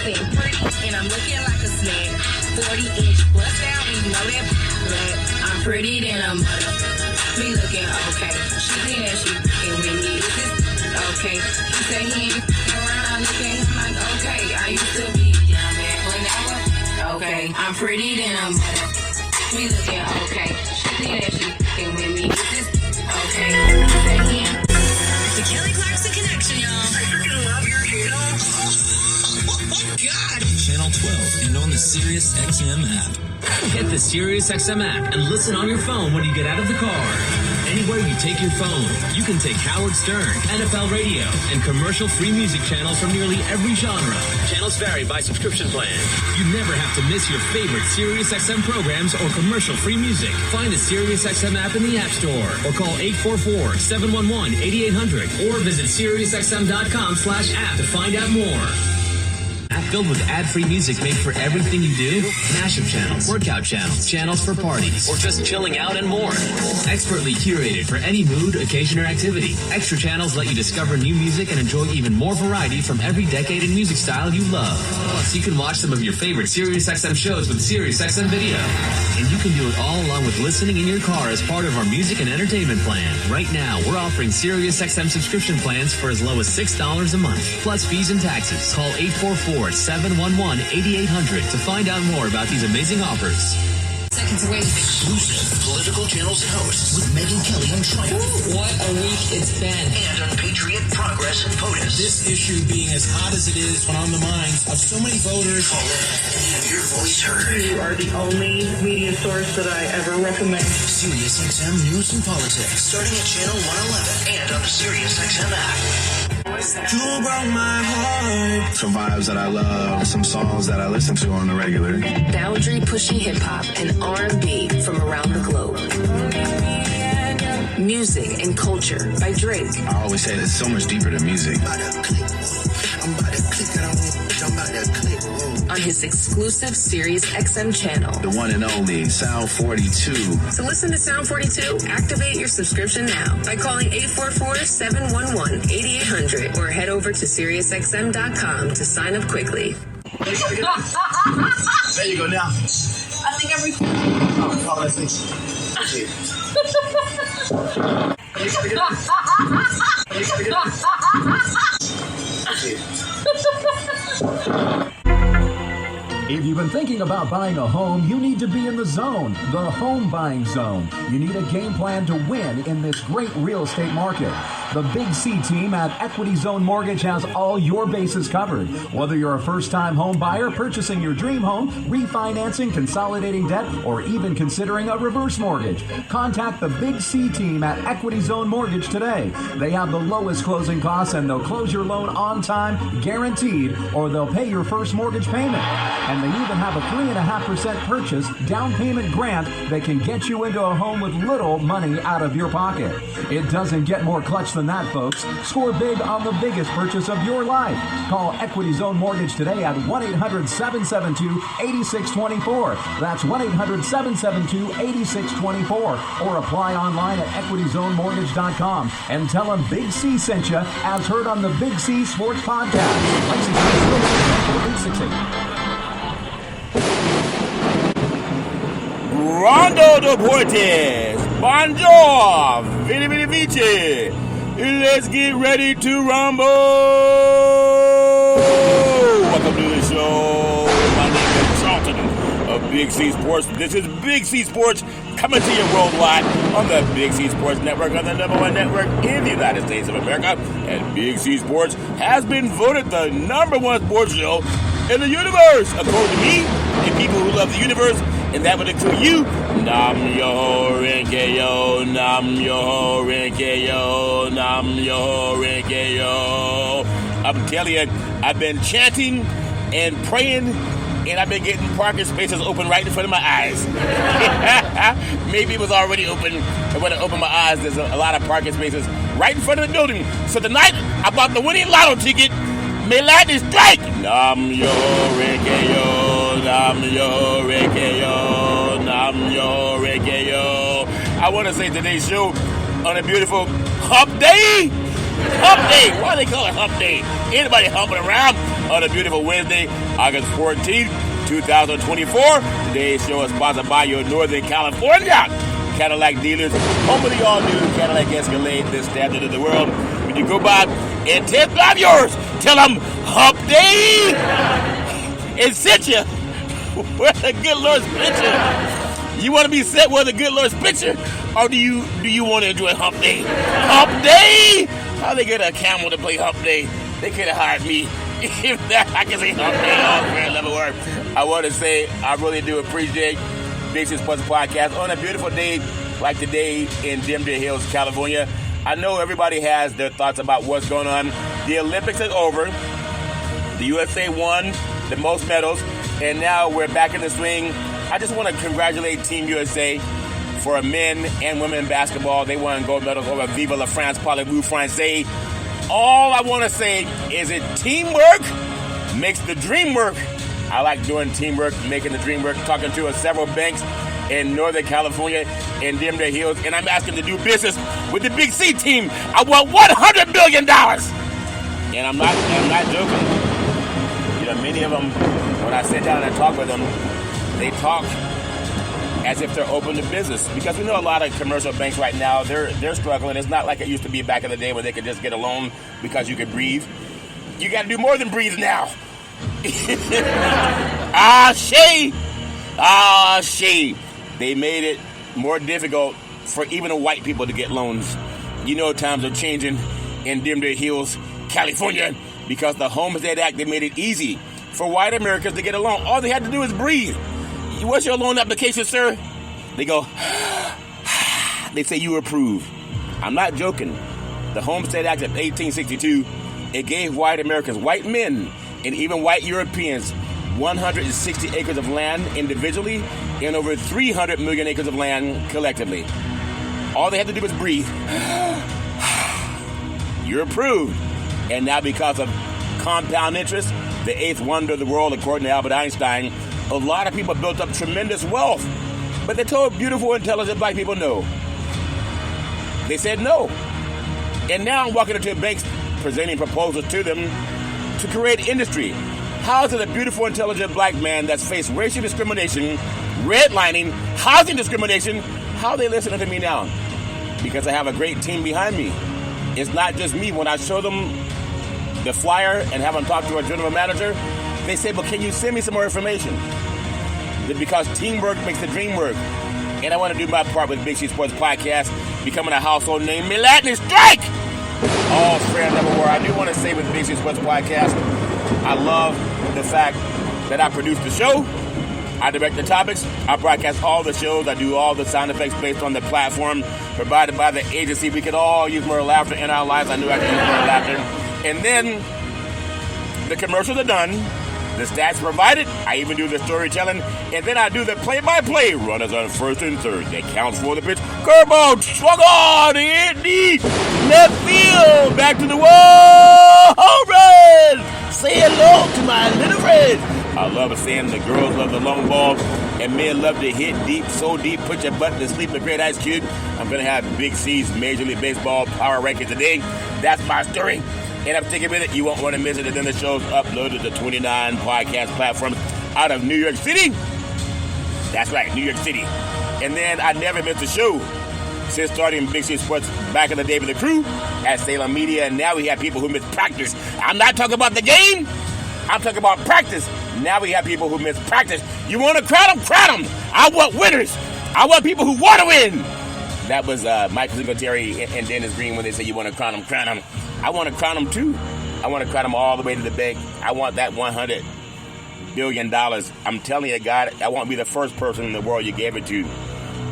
looking pretty and I'm looking like a snack. 40-inch bust down, you know that black. I'm pretty than a mother. Me looking okay. She think that she fucking with me. Is this okay? He say he ain't fucking around. I'm looking like okay. I used to be down bad, but now okay. I'm pretty than a mother. Me looking okay. She think that she fucking with me. Is this okay? He say he ain't. The Kelly Clarkson Connection, y'all. I freaking love your channel. Oh, God. Channel 12 and on the Sirius XM app. Get the Sirius XM app and listen on your phone when you get out of the car. Anywhere you take your phone, you can take Howard Stern, NFL Radio, and commercial-free music channels from nearly every genre. Channels vary by subscription plan. You never have to miss your favorite Sirius XM programs or commercial-free music. Find the Sirius XM app in the App Store or call 844-711-8800 or visit SiriusXM.com/app to find out more. App filled with ad-free music made for everything you do, mashup channels, workout channels, channels for parties, or just chilling out and more. Expertly curated for any mood, occasion, or activity. Extra channels let you discover new music and enjoy even more variety from every decade and music style you love. Plus, you can watch some of your favorite SiriusXM shows with SiriusXM Video. And you can do it all along with listening in your car as part of our music and entertainment plan. Right now, we're offering SiriusXM subscription plans for as low as $6 a month, plus fees and taxes. Call 844-711-8800 to find out more about these amazing offers. Seconds away. Exclusive Political Channels hosts with Megyn Kelly on Triumph. What a week it's been. And on Patriot, Progress, and POTUS. This issue being as hot as it is on the minds of so many voters. Call in and have your voice heard. You are the only media source that I ever recommend. SiriusXM News and Politics, starting at Channel 111 and on the SiriusXM app. You broke my heart. Some vibes that I love, some songs that I listen to on the regular. Boundary-pushing hip-hop and R&B from around the globe. Music and culture by Drake. I always say it's so much deeper than music. On his exclusive Sirius XM channel. The one and only Sound 42. To listen to Sound 42, activate your subscription now by calling 844-711-8800 or head over to SiriusXM.com to sign up quickly. There you go now. I think every... Oh, let's see. If you've been thinking about buying a home, you need to be in the zone, the home buying zone. You need a game plan to win in this great real estate market. The Big C team at Equity Zone Mortgage has all your bases covered. Whether you're a first-time home buyer, purchasing your dream home, refinancing, consolidating debt, or even considering a reverse mortgage, contact the Big C team at Equity Zone Mortgage today. They have the lowest closing costs and they'll close your loan on time, guaranteed, or they'll pay your first mortgage payment. And they even have a 3.5% purchase down payment grant that can get you into a home with little money out of your pocket. It doesn't get more clutch than that, folks. Score big on the biggest purchase of your life. Call Equity Zone Mortgage today at 1-800-772-8624. That's 1-800-772-8624. Or apply online at equityzonemortgage.com and tell them Big C sent you as heard on the Big C Sports Podcast. License 868. Rondo Deportes, Bonjour, Vini Vini Vici. Let's get ready to rumble. Welcome to the show. My name is Charlton of Big C Sports. This is Big C Sports coming to you worldwide on the Big C Sports Network, on the #1 network in the United States of America. And Big C Sports has been voted the #1 sports show in the universe, according to me and people who love the universe. And that would include you. Nam yo renke yo, nam yo renke yo, nam yo renke yo. I'm telling you, I've been chanting and praying, and I've been getting parking spaces open right in front of my eyes. Maybe it was already open, and when I opened my eyes, there's a lot of parking spaces right in front of the building. So tonight, I bought the winning lotto ticket. May lightning strike! Nam yo renke yo, nam yo renke yo, nam yo renke yo. I want to say today's show on a beautiful hump day. Hump Day. Why do they call it Hump Day? Anybody humping around on a beautiful Wednesday, August 14th, 2024. Today's show is sponsored by your Northern California Cadillac dealers. Home of the all-new Cadillac Escalade, the standard of the world. When you go by and test drive yours, tell them Hump Day and sit you where the good Lord's picture. You want to be set where the good Lord's picture, or do you want to enjoy Hump Day? Hump Day! How they get a camel to play Hump Day? They could have hired me. If that, I can say Hump Day all fair level work. I want to say I really do appreciate Big C Sports Podcast on a beautiful day like today in Denver Hills, California. I know everybody has their thoughts about what's going on. The Olympics is over. The USA won the most medals, and now we're back in the swing. I just want to congratulate Team USA for men and women basketball. They won gold medals over Vive la France, Parlez-vous Français. All I want to say is that teamwork makes the dream work. I like doing teamwork, making the dream work, talking to several banks in Northern California and Denver Hills, and I'm asking to do business with the Big C team. I want $100 billion. And I'm not joking. You know, many of them, when I sit down and talk with them, they talk as if they're open to business. Because we know a lot of commercial banks right now, they're struggling. It's not like it used to be back in the day where they could just get a loan because you could breathe. You got to do more than breathe now. Shame. They made it more difficult for even the white people to get loans. You know, times are changing in Denver Hills, California, because the Homestead Act, they made it easy for white Americans to get a loan. All they had to do is breathe. What's your loan application, sir? They go, they say you approve. I'm not joking. The Homestead Act of 1862, it gave white Americans, white men, and even white Europeans 160 acres of land individually and over 300 million acres of land collectively. All they had to do was breathe. You're approved. And now because of compound interest, the eighth wonder of the world, according to Albert Einstein, a lot of people built up tremendous wealth. But they told beautiful, intelligent black people no. They said no. And now I'm walking into banks presenting proposals to them to create industry. How is it a beautiful, intelligent black man that's faced racial discrimination, redlining, housing discrimination, how are they listening to me now? Because I have a great team behind me. It's not just me. When I show them the flyer and have them talk to a general manager, they say, but can you send me some more information? Because teamwork makes the dream work. And I want to do my part with Big C Sports Podcast, becoming a household name. Milatin strike! All fair number one. I do want to say with Big C Sports Podcast, I love the fact that I produce the show. I direct the topics. I broadcast all the shows. I do all the sound effects based on the platform provided by the agency. We could all use more laughter in our lives. I knew I could use more laughter. And then the commercials are done. The stats provided. I even do the storytelling. And then I do the play-by-play. Runners on first and third. That counts for the pitch. Curveball. Swung on. Hit deep. Left field. Back to the wall. Home run. Say hello to my little friends. I love saying the girls love the long ball. And men love to hit deep. So deep. Put your butt to sleep. The great Ice Cube. I'm going to have Big C's Major League Baseball Power Ranking today. That's my story. And I'm sticking with it. You won't want to miss it. And then the show's uploaded to 29 podcast platforms out of New York City. That's right, New York City. And then I never missed a show since starting Big C Sports back in the day with the crew at Salem Media. And now we have people who miss practice. I'm not talking about the game. I'm talking about practice. Now we have people who miss practice. You want to crown them? Crown them. I want winners. I want people who want to win. That was Michael Singletary and Dennis Green when they say you want to crown them, crown them. I want to crown them too. I want to crown them all the way to the bank. I want that $100 billion. I'm telling you, God, I won't be the first person in the world you gave it to.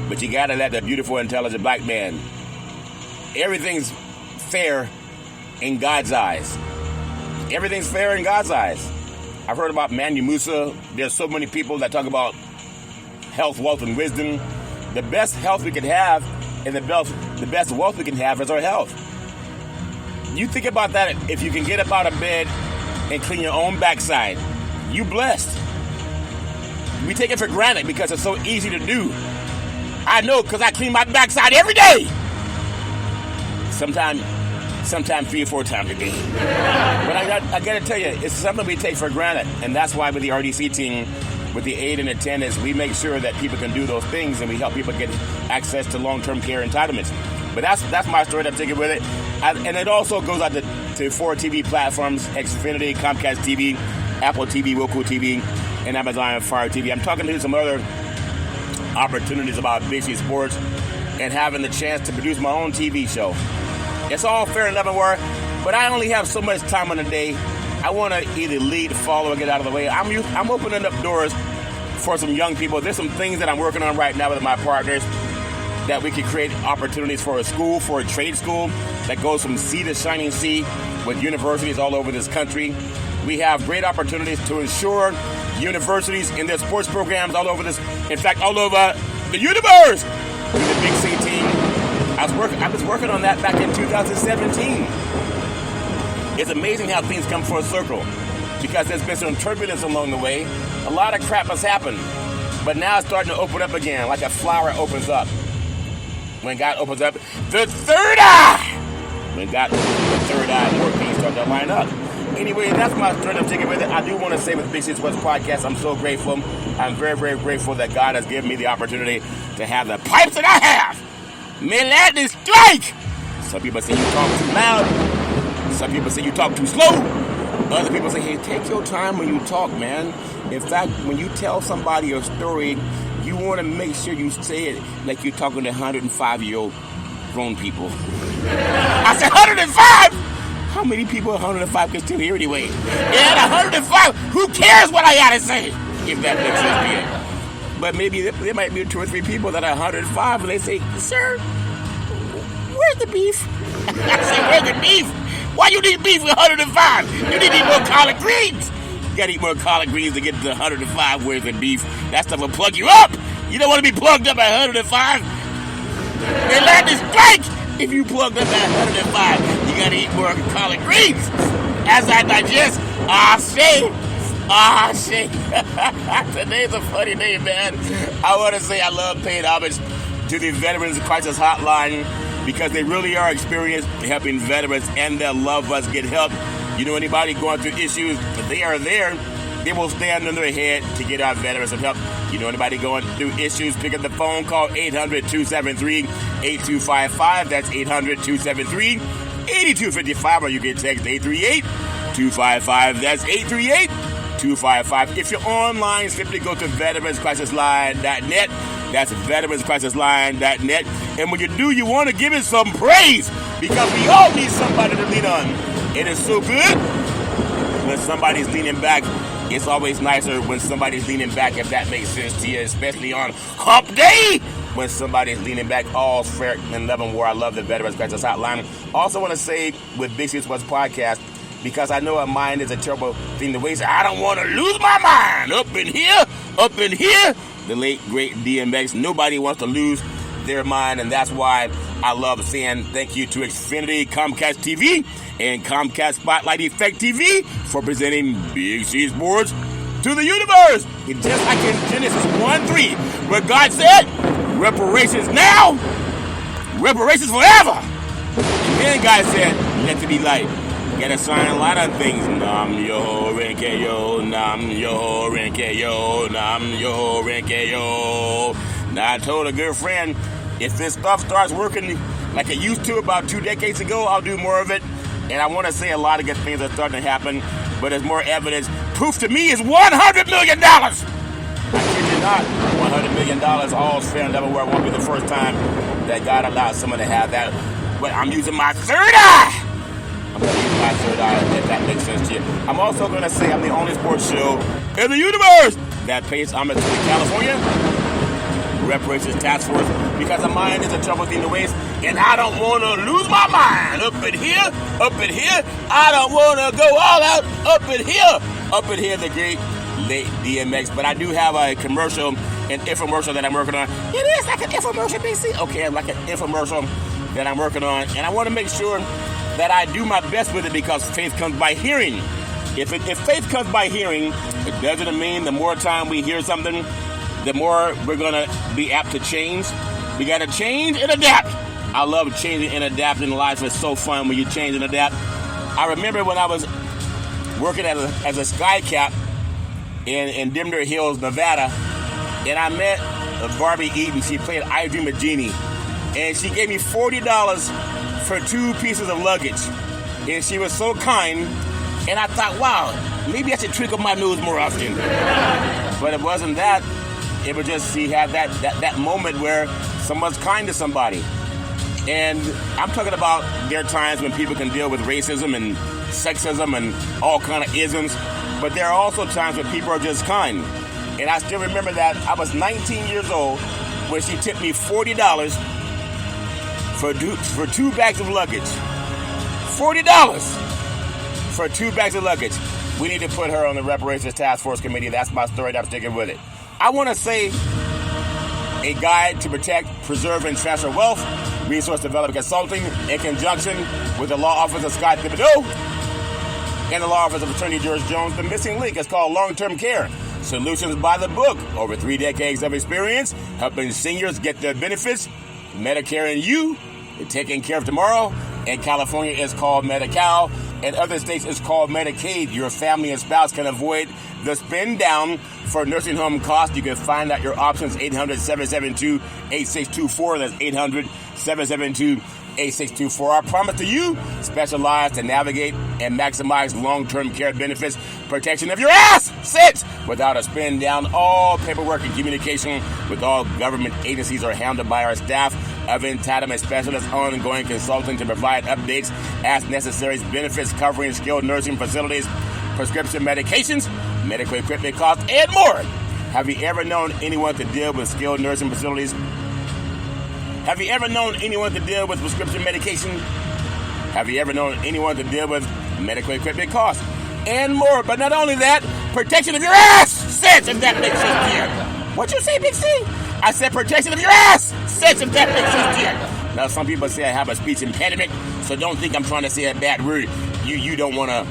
But you got to let the beautiful, intelligent black man. Everything's fair in God's eyes. Everything's fair in God's eyes. I've heard about Manu Musa. There's so many people that talk about health, wealth, and wisdom. The best health we can have and the best wealth we can have is our health. You think about that. If you can get up out of bed and clean your own backside, you blessed. We take it for granted because it's so easy to do. I know because I clean my backside every day. Sometimes sometimes 3 or 4 times a game. But I got to tell you, it's something we take for granted, and that's why with the RDC team, with the aid and attendance, we make sure that people can do those things, and we help people get access to long-term care entitlements. But that's my story that I'm taking with it. And it also goes out to 4 TV platforms: Xfinity, Comcast TV, Apple TV, Roku TV, and Amazon Fire TV. I'm talking to some other opportunities about Big C Sports and having the chance to produce my own TV show. It's all fair and level, but I only have so much time in a day. I want to either lead, follow, or get out of the way. I'm opening up doors for some young people. There's some things that I'm working on right now with my partners that we can create opportunities for a school, for a trade school that goes from sea to shining sea with universities all over this country. We have great opportunities to ensure universities in their sports programs all over this, in fact, all over the universe. With the Big C team, I was working on that back in 2017. It's amazing how things come full circle because there's been some turbulence along the way. A lot of crap has happened, but now it's starting to open up again, like a flower opens up. When God opens up the third eye, when God opens up the third eye, more things start to line up. Anyway, that's my story I'm taking with it. I do want to say with Big C Sports Podcast, I'm so grateful. I'm very, very grateful that God has given me the opportunity to have the pipes that I have. May lightning strike! Some people say you talk too loud. Some people say you talk too slow. Other people say, hey, take your time when you talk, man. In fact, when you tell somebody a story, you want to make sure you say it like you're talking to 105-year-old grown people. I said 105? How many people 105 can still hear anyway? Yeah, 105. Who cares what I got to say? If that makes sense to you. But maybe there might be 2 or 3 people that are 105 and they say, sir, where's the beef? I say, where's the beef? Why you need beef with 105? You need to eat more collard greens. You gotta eat more collard greens to get to 105. Where's the beef? That stuff will plug you up. You don't want to be plugged up at 105. They land this strike. If you plugged up at 105, you gotta eat more collard greens. As I digest, say. Today's a funny day, man. I want to say I love paying homage to the Veterans Crisis Hotline because they really are experienced helping veterans and their loved ones get help. You know, anybody going through issues, they are there. They will stand on their head to get our veterans some help. You know, anybody going through issues, pick up the phone, call 800-273-8255. That's 800-273-8255, or you can text 838-255. That's 838-255. If you're online, simply go to veteranscrisisline.net. That's veteranscrisisline.net. And when you do, you want to give it some praise because we all need somebody to lean on. It is so good when somebody's leaning back. It's always nicer when somebody's leaning back, if that makes sense to you, especially on Hump Day when somebody's leaning back. All fair and loving war. I love the Veterans Crisis Hotline. Also want to say with Big C Sports Podcast, because I know a mind is a terrible thing to waste. I don't want to lose my mind. Up in here, the late, great DMX. Nobody wants to lose their mind, and that's why I love saying thank you to Xfinity, Comcast TV, and Comcast Spotlight Effect TV for presenting Big C Sports to the universe. It's just like in Genesis 1:3, where God said, reparations now, reparations forever. And then God said, let there be light. Gotta shine a lot of things. Nam yo renke yo, nam yo renke yo, nam yo renke yo. Now I told a good friend, if this stuff starts working like it used to about 2 decades ago, I'll do more of it. And I want to say a lot of good things are starting to happen, but there's more evidence. Proof to me is $100 million. I kid you not, $100 million, all fair and level, where it won't be the first time that God allowed someone to have that. But I'm using my third eye. I'm going to use my third eye, if that makes sense to you. I'm also going to say I'm the only sports show in the universe that pays homage to California Reparations Task Force, because a mind is a trouble thing to waste, and I don't want to lose my mind up in here. I don't want to go all out up in here, the great late DMX. But I do have a commercial, an infomercial that I'm working on. It is like an infomercial, BC. Okay, like an infomercial that I'm working on, and I want to make sure that I do my best with it because faith comes by hearing. If faith comes by hearing, it doesn't mean the more time we hear something, the more we're going to be apt to change. We got to change and adapt. I love changing and adapting. Life is so fun when you change and adapt. I remember when I was working as a sky cap in Denver Hills, Nevada, and I met Barbie Eaton. She played I Dream of Jeannie, and she gave me $40 for 2 pieces of luggage, and she was so kind, and I thought, wow, maybe I should twinkle my nose more often. But it wasn't that. It was just she had that moment where someone's kind to somebody. And I'm talking about there are times when people can deal with racism and sexism and all kind of isms, but there are also times when people are just kind. And I still remember that I was 19 years old when she tipped me $40 for 2 bags of luggage. $40 for 2 bags of luggage. We need to put her on the Reparations Task Force Committee. That's my story, and I'm sticking with it. I want to say a guide to protect, preserve, and transfer wealth, resource development consulting, in conjunction with the law office of Scott Thibodeau and the law office of Attorney George Jones. The missing link is called Long-Term Care. Solutions by the book. Over 3 decades of experience helping seniors get their benefits. Medicare and You, taking care of tomorrow. In California, it's called Medi-Cal. In other states, it's called Medicaid. Your family and spouse can avoid the spin down for nursing home costs. You can find out your options, 800-772-8624. That's 800-772-8624. Our promise to you, specialized to navigate and maximize long-term care benefits. Protection of your ass! Sit! Without a spin down, all paperwork and communication with all government agencies are handled by our staff of entitlement specialists, ongoing consulting to provide updates as necessary, benefits covering skilled nursing facilities, prescription medications, medical equipment costs, and more. Have you ever known anyone to deal with skilled nursing facilities? Have you ever known anyone to deal with prescription medication? Have you ever known anyone to deal with medical equipment costs? And more. But not only that, protection of your ass! Sense, if that makes sense to you. What'd you say, Big C? I said protection of your ass! Sense, if that makes sense to you. Now, some people say I have a speech impediment, so don't think I'm trying to say a bad word. You don't want to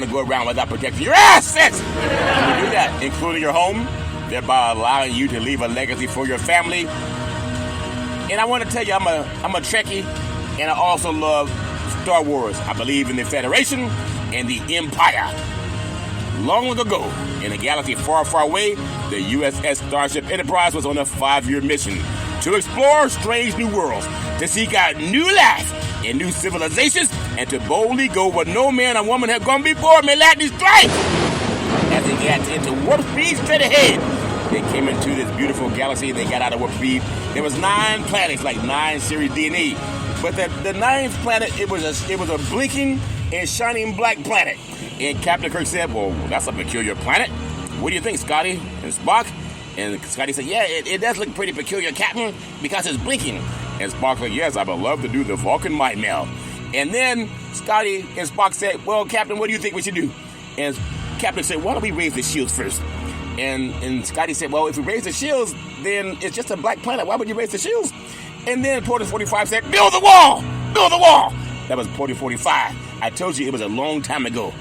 go around without protecting your ass! Sense! You can do that, including your home, thereby allowing you to leave a legacy for your family. And I want to tell you, I'm a Trekkie, and I also love Star Wars. I believe in the Federation and the Empire. Long ago, in a galaxy far, far away, the USS Starship Enterprise was on a 5-year mission to explore strange new worlds, to seek out new life and new civilizations, and to boldly go where no man or woman had gone before may lightning strike. As they got into warp speed straight ahead, they came into this beautiful galaxy. They got out of warp speed. There was 9 planets, like 9 series DNA. But the 9th planet, it was a blinking and shining black planet. And Captain Kirk said, well, that's a peculiar planet. What do you think, Scotty and Spock? And Scotty said, yeah, it does look pretty peculiar, Captain, because it's blinking. And Spock said, yes, I would love to do the Vulcan mind meld. And then Scotty and Spock said, well, Captain, what do you think we should do? And Captain said, why don't we raise the shields first? And Scotty said, well, if we raise the shields, then it's just a black planet. Why would you raise the shields? And then Porter 45 said, build the wall! Build the wall! That was Porter 45. I told you it was a long time ago.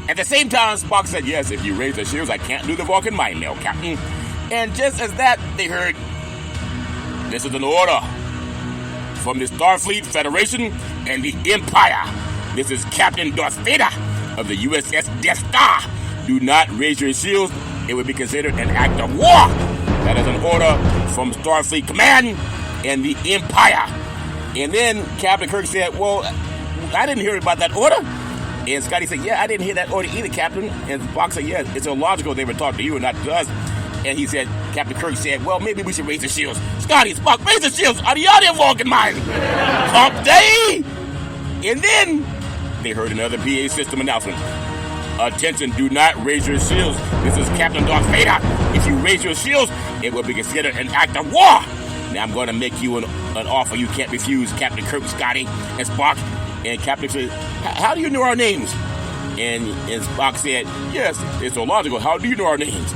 At the same time, Spock said, yes, if you raise the shields, I can't do the Vulcan mind meld, Captain. And just as that, they heard, this is an order from the Starfleet Federation and the Empire. This is Captain Darth Vader of the USS Death Star. Do not raise your shields. It would be considered an act of war. That is an order from Starfleet Command and the Empire. And then Captain Kirk said, well, I didn't hear about that order. And Scotty said, yeah, I didn't hear that order either, Captain. And Spock said, yeah, it's illogical they would talk to you and not to us. And he said, Captain Kirk said, well, maybe we should raise the shields. Scotty, Spock, raise the shields. Are the audio Vulcan mind? Hump day! And then they heard another PA system announcement. Attention, do not raise your shields. This is Captain Darth Vader. If you raise your shields, it will be considered an act of war. Now I'm going to make you an offer you can't refuse, Captain Kirk, Scotty, and Spock. And Captain said, how do you know our names? And Spock said, yes, it's so logical. How do you know our names?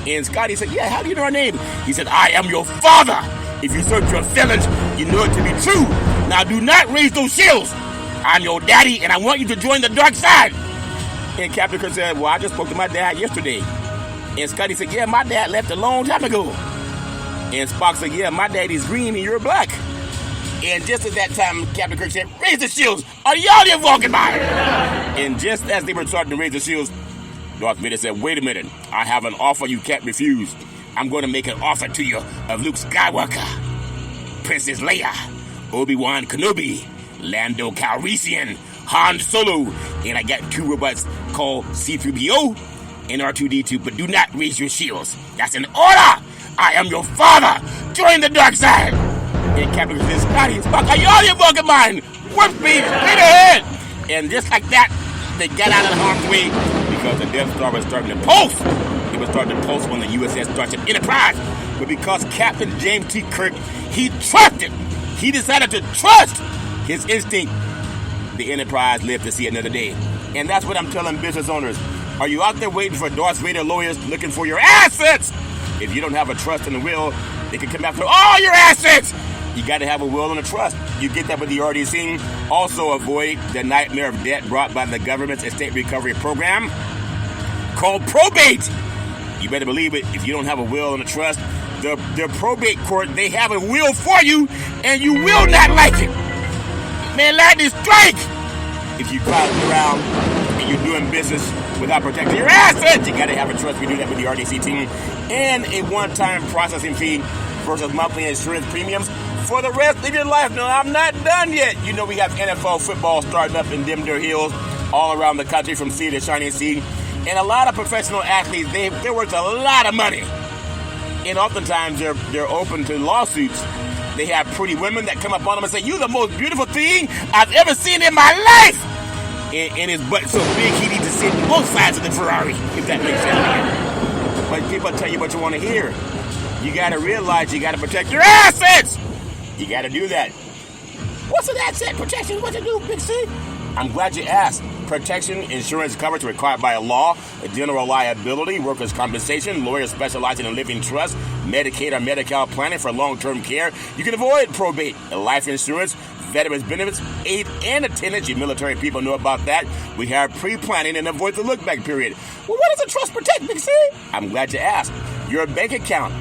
And Scotty said, yeah, how do you know our name? He said, I am your father. If you search your feelings, you know it to be true. Now do not raise those shields. I'm your daddy, and I want you to join the dark side. And Captain Kirk said, well, I just spoke to my dad yesterday. And Scotty said, yeah, my dad left a long time ago. And Spock said, yeah, my daddy's green and you're black. And just at that time, Captain Kirk said, "Raise the shields! Are y'all here walking by?" And just as they were starting to raise the shields, Darth Vader said, "Wait a minute. I have an offer you can't refuse. I'm going to make an offer to you of Luke Skywalker, Princess Leia, Obi-Wan Kenobi, Lando Calrissian, Han Solo, and I got 2 robots called C-3PO and R2-D2, but do not raise your shields. That's an order! I am your father! Join the dark side!" And Captain Kirk says, "Scotty, Spock, are y'all here walking mine? Warp speed, straight ahead!" And just like that, they got out of harm's way because the Death Star was starting to pulse. It was starting to pulse on the USS Starship Enterprise. But because Captain James T. Kirk, he trusted. He decided to trust his instinct. The Enterprise lived to see another day. And that's what I'm telling business owners. Are you out there waiting for Darth Vader lawyers looking for your assets? If you don't have a trust in the will, they can come after all your assets. You got to have a will and a trust. You get that with the RDC. Also avoid the nightmare of debt brought by the government's estate recovery program called probate. You better believe it. If you don't have a will and a trust, the probate court, they have a will for you, and you will not like it. Man, lightning strike! If you crowd around and you're doing business without protecting your assets, you got to have a trust. We do that with the RDC team. And a one-time processing fee versus monthly insurance premiums for the rest of your life. No, I'm not done yet. You know we have NFL football starting up in Denver Hills all around the country from sea to shining sea. And a lot of professional athletes, they're worth a lot of money. And oftentimes they're open to lawsuits. They have pretty women that come up on them and say, "You're the most beautiful thing I've ever seen in my life." And his butt so big he needs to sit both sides of the Ferrari, if that makes sense. But people tell you what you want to hear. You got to realize you got to protect your assets. You got to do that. What's an asset protection? What to do, Big C? I'm glad you asked. Protection, insurance coverage required by a law, general liability, workers' compensation, lawyers specializing in living trust, Medicaid or Medi-Cal planning for long-term care. You can avoid probate, life insurance, veterans benefits, aid and attendance. You military people know about that. We have pre-planning and avoid the look-back period. Well, what does a trust protect, Big C? I'm glad you asked. Your bank account,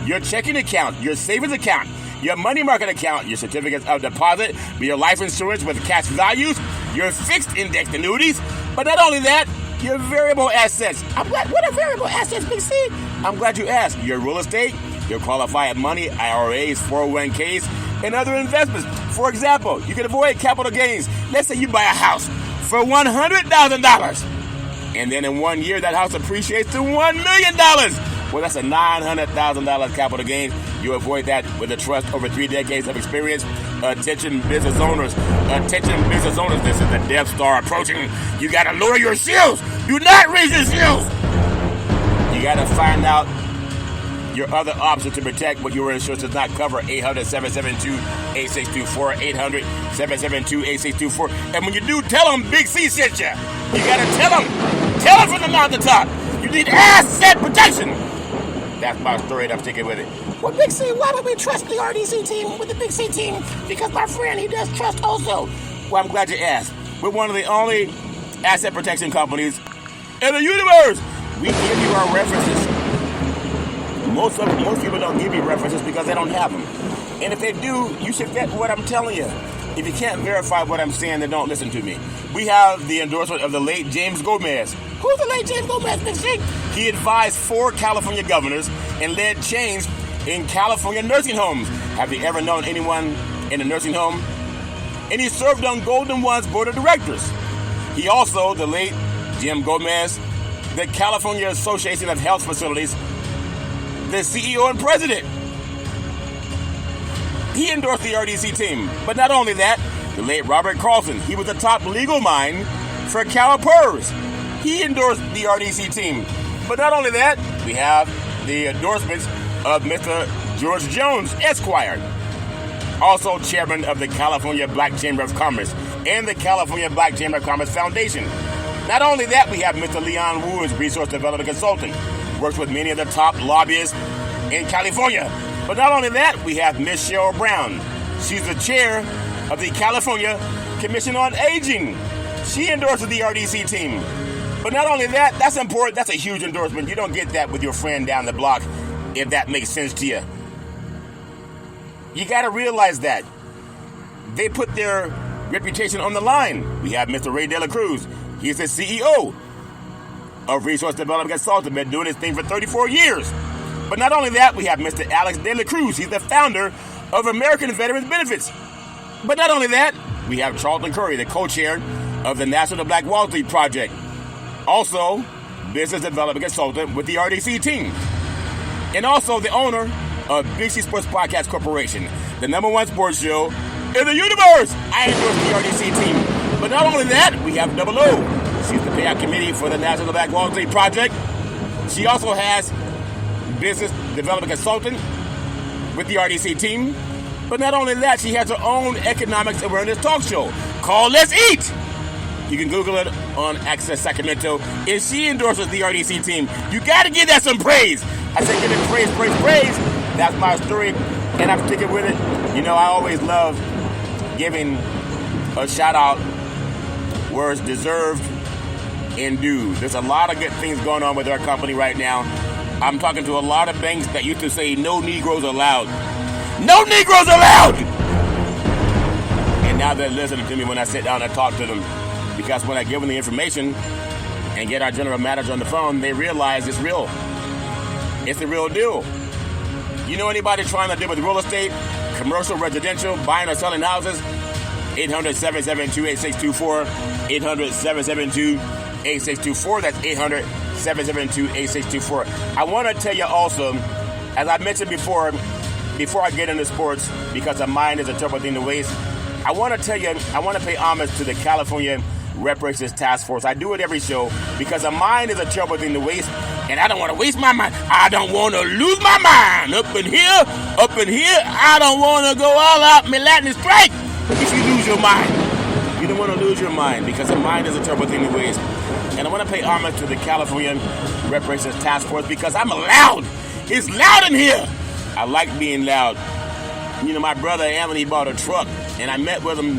your checking account, your savings account, your money market account, your certificates of deposit, your life insurance with cash values, your fixed index annuities, but not only that, your variable assets. What are variable assets, Big C? I'm glad you asked. Your real estate, your qualified money, IRAs, 401ks, and other investments. For example, you can avoid capital gains. Let's say you buy a house for $100,000, and then in 1 year that house appreciates to $1 million. Well, that's a $900,000 capital gain. You avoid that with a trust over 3 decades of experience. Attention business owners. This is the Death Star approaching. You got to lower your shields. Do not raise your shields. You got to find out your other options to protect what your insurance does not cover. 800-772-8624. 800-772-8624. And when you do, tell them Big C sent you. You got to tell them. Tell them from the mountaintop. You need asset protection. That's my story, and I'm sticking with it. Well, Big C, why would we trust the RDC team with the Big C team? Because my friend, he does trust also. Well, I'm glad you asked. We're one of the only asset protection companies in the universe. We give you our references. Most people don't give you references because they don't have them. And if they do, you should vet what I'm telling you. If you can't verify what I'm saying, then don't listen to me. We have the endorsement of the late James Gomez. Who's the late James Gomez, Big C? He advised 4 California governors and led change in California nursing homes. Have you ever known anyone in a nursing home? And he served on Golden One's board of directors. He also, the late Jim Gomez, the California Association of Health Facilities, the CEO and president. He endorsed the RDC team. But not only that, the late Robert Carlson, he was the top legal mind for CalPERS. He endorsed the RDC team. But not only that, we have the endorsements of Mr. George Jones, Esquire, also chairman of the California Black Chamber of Commerce and the California Black Chamber of Commerce Foundation. Not only that, we have Mr. Leon Woods, resource development consultant, works with many of the top lobbyists in California. But not only that, we have Miss Cheryl Brown. She's the chair of the California Commission on Aging. She endorses the RDC team. But not only that, that's important. That's a huge endorsement. You don't get that with your friend down the block, if that makes sense to you. You got to realize that. they put their reputation on the line. We have Mr. Ray De La Cruz. He's the CEO of Resource Development Consulting, been doing this thing for 34 years. But not only that, we have Mr. Alex De La Cruz. He's the founder of American Veterans Benefits. But not only that, we have Charlton Curry, the co-chair of the National Black Wall Street Project. Also, business development consultant with the RDC team. And also the owner of Big C Sports Podcast Corporation, the #1 sports show in the universe. I endorse the RDC team. But not only that, we have Double O. She's the payout committee for the National Black Wall Street Project. She also has business development consultant with the RDC team. But not only that, she has her own economics awareness talk show called Let's Eat. You can Google it on Access Sacramento. And she endorses the RDC team. You got to give that some praise. I said give it praise, praise, praise. That's my story, and I'm sticking with it. You know, I always love giving a shout-out where it's deserved and due. There's a lot of good things going on with our company right now. I'm talking to a lot of banks that used to say no Negroes allowed. No Negroes allowed! And now they're listening to me when I sit down and talk to them. Because when I give them the information and get our general manager on the phone, they realize it's real. It's the real deal. You know anybody trying to deal with real estate, commercial, residential, buying or selling houses? 800-772-8624. 800-772-8624. That's 800-772-8624. I want to tell you also, as I mentioned before I get into sports, because a mind is a terrible thing to waste, I want to tell you, I want to pay homage to the California Reparations Task Force. I do it every show because a mind is a terrible thing to waste, and I don't want to waste my mind. I don't want to lose my mind. Up in here, I don't want to go all out me Latin strike. If you lose your mind, you don't want to lose your mind because a mind is a terrible thing to waste. And I want to pay homage to the California Reparations Task Force because I'm loud. It's loud in here. I like being loud. You know, my brother Anthony bought a truck, and I met with him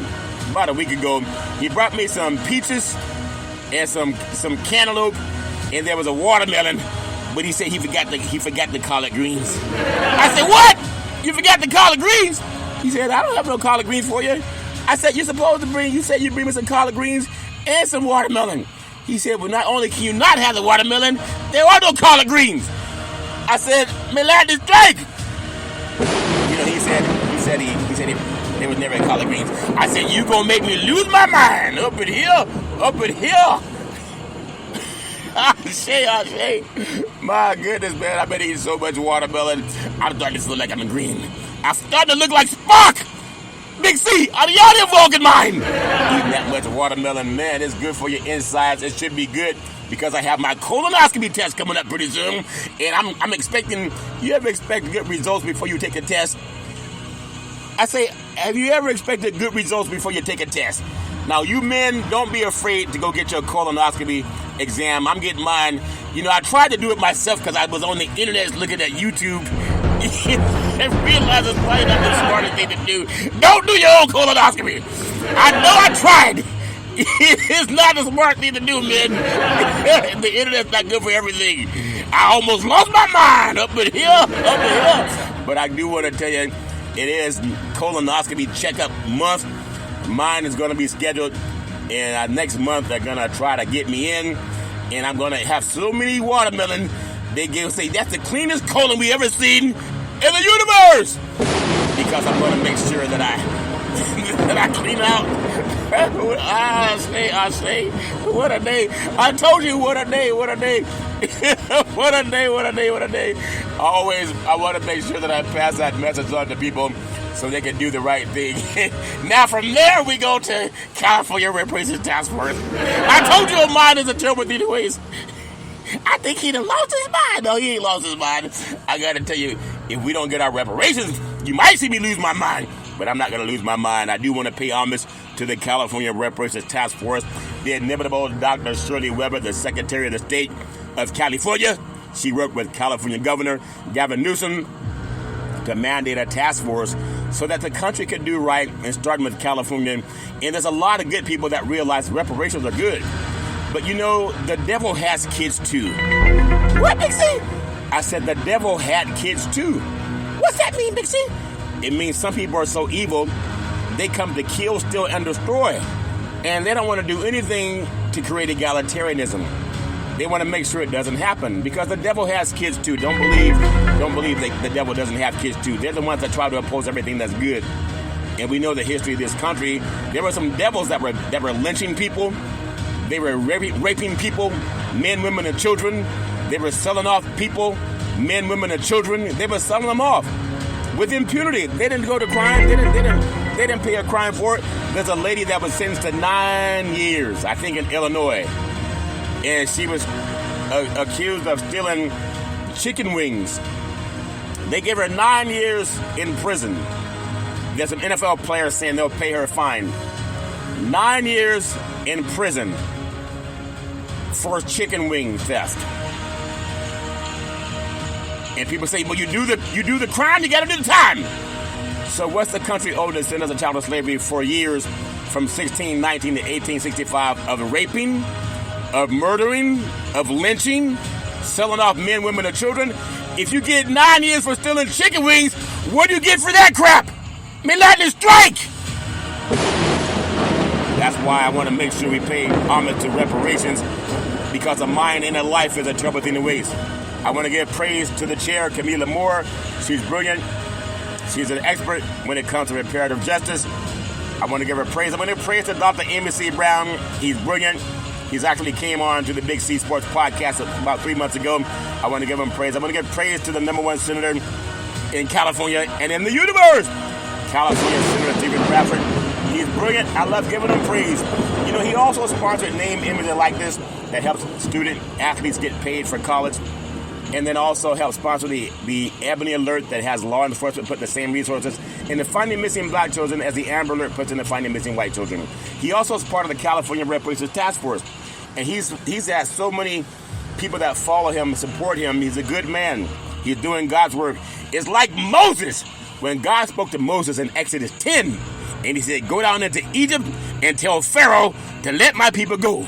about a week ago. He brought me some peaches and some cantaloupe, and there was a watermelon, but he said he forgot the collard greens. I said, what? You forgot the collard greens? He said, I don't have no collard greens for you. I said, you said you'd bring me some collard greens and some watermelon. He said, well, not only can you not have the watermelon, there are no collard greens. I said, me Latin strike. You know, he said there was never collard greens. I said, you gonna make me lose my mind up in here. Shay. My goodness, man, I've been eating so much watermelon. I'm starting to look like I'm green. I'm starting to look like Spock. Big C, out of your Vulcan mind. Eating that much watermelon, man, it's good for your insides. It should be good because I have my colonoscopy test coming up pretty soon. And I'm expecting, you ever expect good results before you take a test? I say, have you ever expected good results before you take a test? Now, you men, don't be afraid to go get your colonoscopy exam. I'm getting mine. You know, I tried to do it myself because I was on the internet looking at YouTube and realized it's probably not the smartest thing to do. Don't do your own colonoscopy. I know I tried. It's not a smart thing to do, man. The internet's not good for everything. I almost lost my mind up in here. But I do want to tell you, it is colonoscopy checkup month. Mine is going to be scheduled, and next month they're going to try to get me in, and I'm going to have so many watermelon, they say that's the cleanest colon we ever seen in the universe, because I'm going to make sure that I clean out. I say, what a day. I told you, what a day. What a day. Always, I want to make sure that I pass that message on to people so they can do the right thing. Now, from there, we go to California Reparations Task Force. I told you a mind is a terrible thing to waste. I think he done lost his mind. No, he ain't lost his mind. I got to tell you, if we don't get our reparations, you might see me lose my mind. But I'm not going to lose my mind. I do want to pay homage to the California Reparations Task Force. The inimitable Dr. Shirley Weber, the Secretary of the State of California. She worked with California Governor Gavin Newsom to mandate a task force so that the country could do right, and starting with California. And there's a lot of good people that realize reparations are good. But you know, the devil has kids too. What, Big C? I said the devil had kids too. What's that mean, Big C? It means some people are so evil they come to kill, steal, and destroy. And they don't want to do anything to create egalitarianism. They want to make sure it doesn't happen, because the devil has kids too. Don't believe that the devil doesn't have kids too. They're the ones that try to oppose everything that's good. And we know the history of this country. There were some devils that were lynching people. They were raping people, men, women, and children. They were selling off people, men, women, and children. They were selling them off with impunity. They didn't go to crime. They didn't pay a crime for it. There's a lady that was sentenced to 9 years, I think, in Illinois. And she was accused of stealing chicken wings. They gave her 9 years in prison. There's some NFL players saying they'll pay her a fine. 9 years in prison for chicken wing theft. And people say, well, you do the crime, you gotta do the time. So what's the country owed descendants of child slavery for years from 1619 to 1865 of raping, of murdering, of lynching, selling off men, women, and children? If you get 9 years for stealing chicken wings, what do you get for that crap? May lightning strike! That's why I want to make sure we pay homage to reparations, because a mind and a life is a terrible thing to waste. I want to give praise to the chair, Camila Moore. She's brilliant. She's an expert when it comes to reparative justice. I want to give her praise. I want to give praise to Dr. Amy C. Brown. He's brilliant. He's actually came on to the Big C Sports podcast about 3 months ago. I want to give him praise. I want to give praise to the #1 senator in California and in the universe, California Senator Stephen Bradford. He's brilliant. I love giving him praise. You know, he also sponsored Name, Image, and Likeness that helps student athletes get paid for college. And then also helps sponsor the Ebony Alert that has law enforcement put the same resources in the Finding Missing Black Children as the Amber Alert puts in the Finding Missing White Children. He also is part of the California Reparations Task Force. And he's had so many people that follow him, support him. He's a good man. He's doing God's work. It's like Moses, when God spoke to Moses in Exodus 10, and he said, go down into Egypt and tell Pharaoh to let my people go.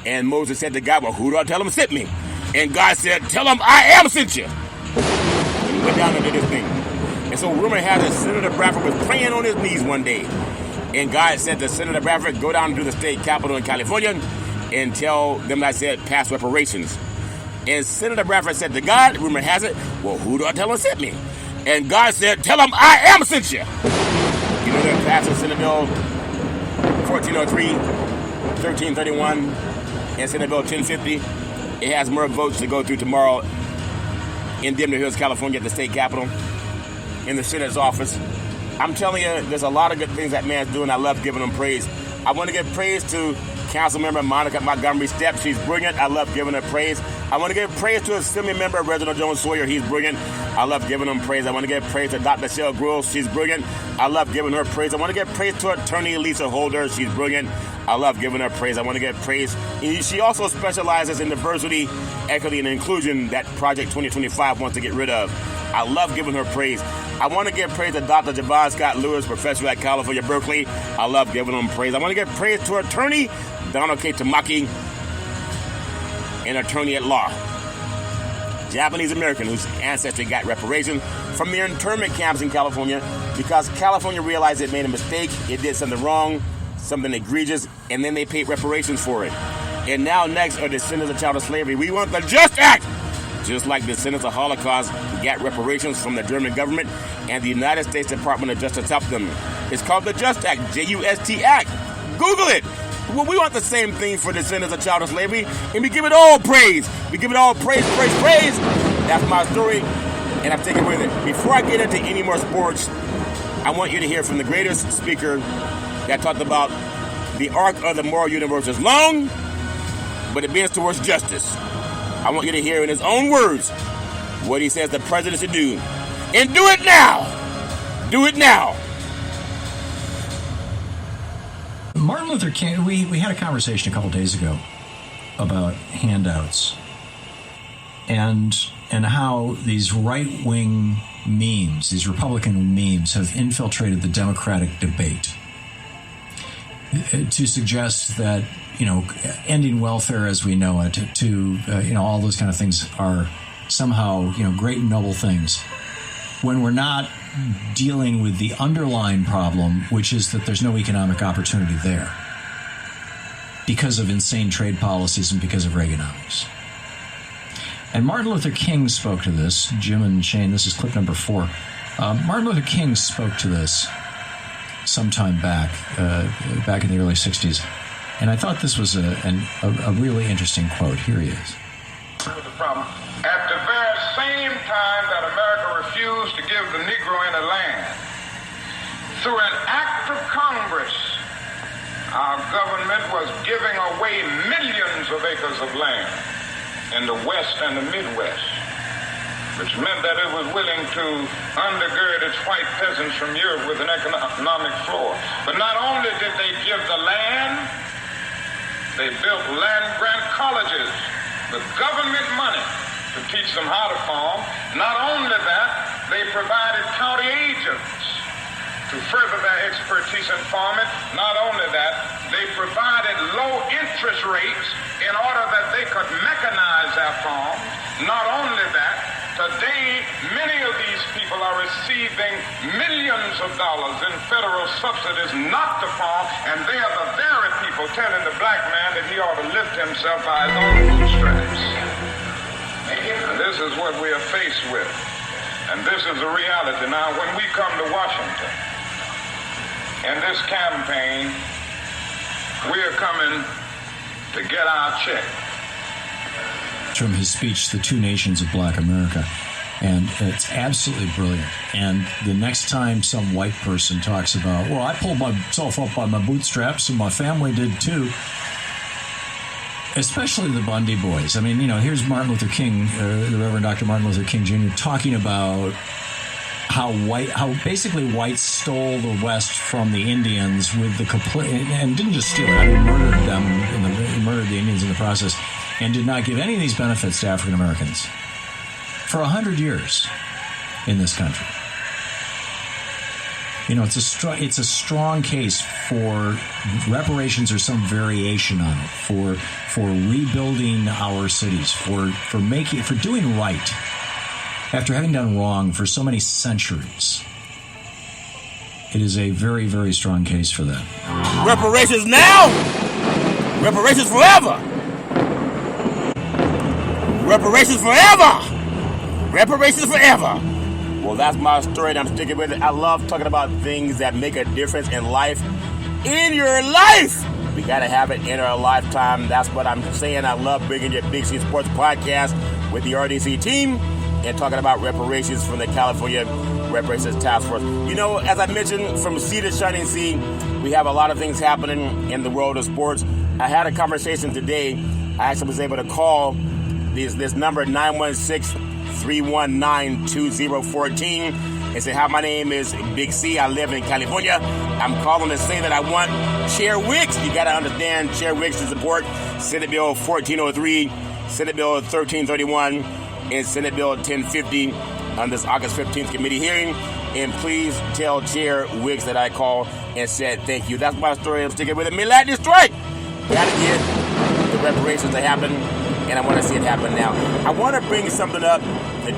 And Moses said to God, well, who do I tell him sent me? And God said, tell him I am sent you. And he went down and did his thing. And so rumor has it Senator Bradford was praying on his knees one day. And God said to Senator Bradford, go down to the state capitol in California and tell them that I said pass reparations. And Senator Bradford said to God, rumor has it, well, who do I tell him sent me? And God said, tell him I am sent you. You know they're passing Senate Bill 1403, 1331, and Senate Bill 1050. It has more votes to go through tomorrow in Denver Hills, California, at the state capitol, in the Senate's office. I'm telling you, there's a lot of good things that man's doing. I love giving him praise. I want to give praise to Councilmember Monica Montgomery Stepp. She's brilliant. I love giving her praise. I want to give praise to Assembly Member Reginald Jones Sawyer. He's brilliant. I love giving him praise. I want to give praise to Dr. Shell Gross. She's brilliant. I love giving her praise. I want to give praise to Attorney Lisa Holder. She's brilliant. I love giving her praise. I want to give praise. And she also specializes in diversity, equity, and inclusion that Project 2025 wants to get rid of. I love giving her praise. I want to give praise to Dr. Javon Scott Lewis, professor at California, Berkeley. I love giving him praise. I want to give praise to Attorney Donald K. Tamaki, an attorney at law, Japanese American whose ancestry got reparations from the internment camps in California because California realized it made a mistake, it did something wrong, something egregious, and then they paid reparations for it. And now next are descendants of child slavery. We want the Just Act, just like descendants of Holocaust got reparations from the German government, and the United States Department of Justice helped them. It's called the Just Act, J-U-S-T Act. Google it. Well, we want the same thing for descendants of child slavery, and we give it all praise. We give it all praise, praise, praise. That's my story, and I'm taking with it. Before I get into any more sports, I want you to hear from the greatest speaker that talked about the arc of the moral universe is long, but it bends towards justice. I want you to hear in his own words what he says the president should do. And do it now! Do it now! Martin Luther King, we had a conversation a couple days ago about handouts and how these right-wing memes, these Republican memes, have infiltrated the Democratic debate to suggest that, ending welfare as we know it, all those kind of things are somehow, great and noble things, when we're not dealing with the underlying problem, which is that there's no economic opportunity there because of insane trade policies and because of Reaganomics. And Martin Luther King spoke to this. Jim and Shane, this is clip number 4. Martin Luther King spoke to this sometime back in the early 60s. And I thought this was a really interesting quote. Here he is. The problem. At the very same time that America refused to give the Negro any land, through an act of Congress, our government was giving away millions of acres of land in the West and the Midwest, which meant that it was willing to undergird its white peasants from Europe with an economic floor. But not only did they give the land, they built land-grant colleges with government money to teach them how to farm. Not only that, they provided county agents to further their expertise in farming. Not only that, they provided low interest rates in order that they could mechanize their farms. Not only that, today many of these people are receiving millions of dollars in federal subsidies not to farm, and they are the very people telling the black man that he ought to lift himself by his own bootstraps. And this is what we are faced with. And this is the reality. Now, when we come to Washington, in this campaign, we are coming to get our check. From his speech, The Two Nations of Black America. And it's absolutely brilliant. And the next time some white person talks about, well, I pulled myself up by my bootstraps and my family did too, especially the Bundy boys. I mean, here's Martin Luther King, the Reverend Dr. Martin Luther King Jr., talking about how basically whites stole the West from the Indians with the complete, and didn't just steal it, I mean, murdered them, murdered the Indians in the process, and did not give any of these benefits to African Americans for 100 years in this country. It's a strong case for reparations or some variation on it, for rebuilding our cities, for doing right after having done wrong for so many centuries. It is a very, very strong case for that. Reparations now! Reparations forever! Reparations forever! Reparations forever! Well, that's my story, and I'm sticking with it. I love talking about things that make a difference in life. In your life! We gotta have it in our lifetime. That's what I'm saying. I love bringing your Big C Sports podcast with the RDC team and talking about reparations from the California Reparations Task Force. As I mentioned, from sea to shining sea, we have a lot of things happening in the world of sports. I had a conversation today. I actually was able to call this number, 916-319-2014, and say, hi, my name is Big C. I live in California. I'm calling to say that I want Chair Wicks. You got to understand, Chair Wicks to support Senate Bill 1403, Senate Bill 1331, and Senate Bill 1050 on this August 15th committee hearing. And please tell Chair Wicks that I called and said thank you. That's my story. I'm sticking with it. Midnight Strike. Got to get the reparations to happen, and I want to see it happen now. I want to bring something up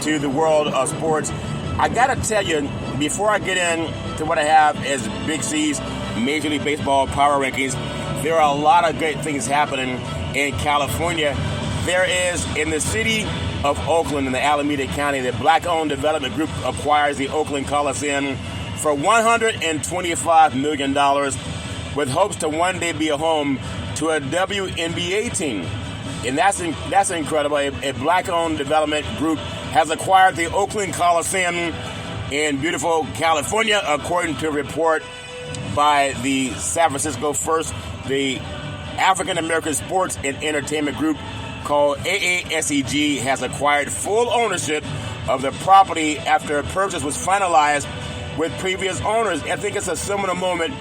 to the world of sports. I got to tell you, before I get into what I have as Big C's Major League Baseball Power Rankings, there are a lot of great things happening in California. There is, in the city of Oakland in the Alameda County, the black-owned development group acquires the Oakland Coliseum for $125 million with hopes to one day be a home to a WNBA team. And that's incredible. A black-owned development group has acquired the Oakland Coliseum in beautiful California, according to a report by the San Francisco First, the African American Sports and Entertainment Group called AASEG has acquired full ownership of the property after a purchase was finalized with previous owners. I think it's a similar moment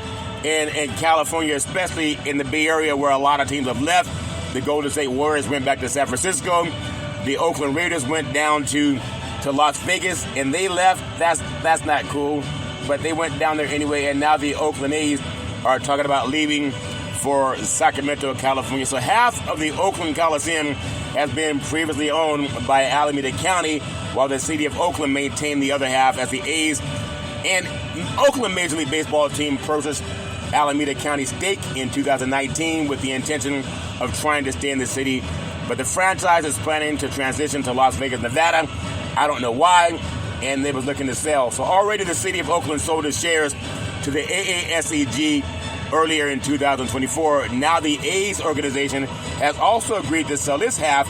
in California, especially in the Bay Area where a lot of teams have left. The Golden State Warriors went back to San Francisco. The Oakland Raiders went down to Las Vegas, and they left. That's not cool, but they went down there anyway, and now the Oakland A's are talking about leaving for Sacramento, California. So half of the Oakland Coliseum has been previously owned by Alameda County, while the city of Oakland maintained the other half as the A's And Oakland Major League Baseball team purchased Alameda County stake in 2019 with the intention of trying to stay in the city. But the franchise is planning to transition to Las Vegas, Nevada. I don't know why. And they was looking to sell. So already the city of Oakland sold its shares to the AASEG earlier in 2024. Now the A's organization has also agreed to sell its half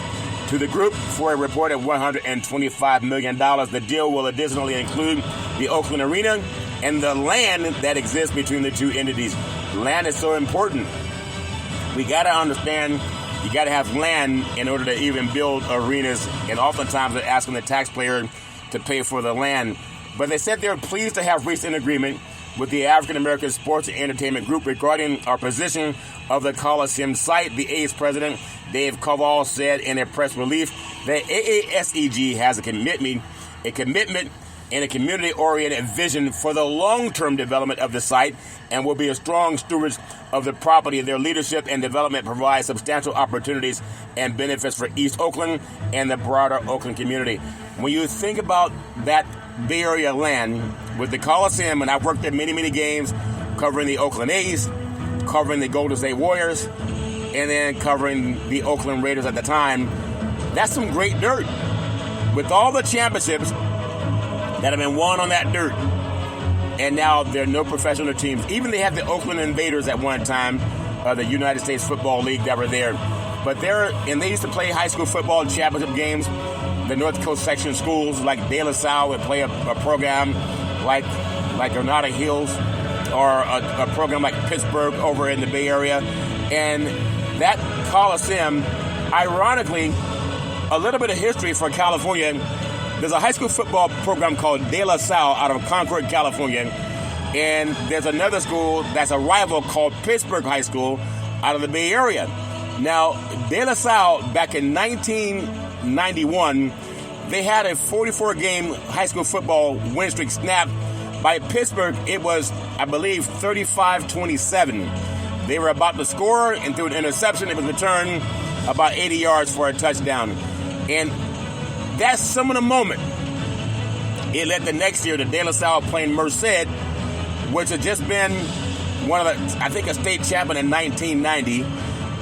to the group for a reported $125 million. The deal will additionally include the Oakland Arena and the land that exists between the two entities. Land is so important. We got to understand you got to have land in order to even build arenas, and oftentimes they're asking the taxpayer to pay for the land. But they said they're pleased to have reached an agreement with the African American Sports and Entertainment Group regarding our position of the Coliseum site. The A's president, Dave Koval, said in a press release that AASEG has a commitment and a community-oriented vision for the long-term development of the site and will be a strong stewards of the property. Their leadership and development provide substantial opportunities and benefits for East Oakland and the broader Oakland community. When you think about that Bay Area land with the Coliseum, and I've worked at many, many games covering the Oakland A's, covering the Golden State Warriors, and then covering the Oakland Raiders at the time, that's some great dirt. With all the championships that have been won on that dirt, and now there are no professional teams. Even they had the Oakland Invaders at one time, the United States Football League that were there. But they used to play high school football championship games. The North Coast section schools like De La Salle would play a program like Granada Hills, or a program like Pittsburgh over in the Bay Area. And that Coliseum, ironically, a little bit of history for California. There's a high school football program called De La Salle out of Concord, California. And there's another school that's a rival called Pittsburgh High School out of the Bay Area. Now, De La Salle, back in 1991, they had a 44-game high school football win streak snapped. By Pittsburgh, it was, I believe, 35-27. They were about to score, and through an interception, it was returned about 80 yards for a touchdown. And that's some of the moment. It led the next year to De La Salle playing Merced, which had just been a state champion in 1990.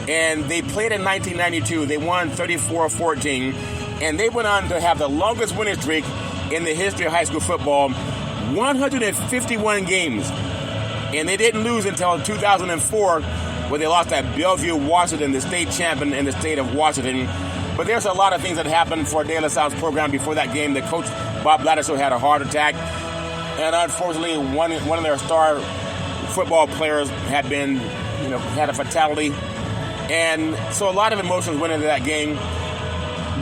And they played in 1992. They won 34-14. And they went on to have the longest winning streak in the history of high school football, 151 games. And they didn't lose until 2004, where they lost at Bellevue, Washington, the state champion in the state of Washington. But there's a lot of things that happened for De La Salle's program before that game. The coach, Bob Blattershall, had a heart attack. And unfortunately, one of their star football players had a fatality. And so a lot of emotions went into that game.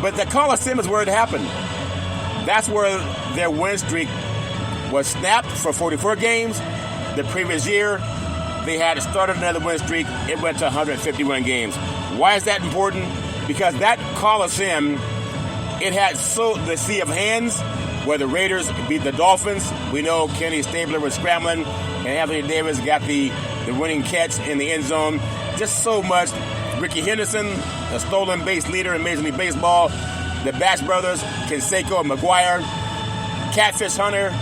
But the Coliseum is where it happened. That's where their win streak was snapped for 44 games. The previous year, they had started another win streak. It went to 151 games. Why is that important? Because that Coliseum, it had the sea of hands, where the Raiders beat the Dolphins. We know Kenny Stabler was scrambling, and Anthony Davis got the winning catch in the end zone. Just so much. Ricky Henderson, the stolen base leader in Major League Baseball. The Bash Brothers, Canseco and McGuire. Catfish Hunter.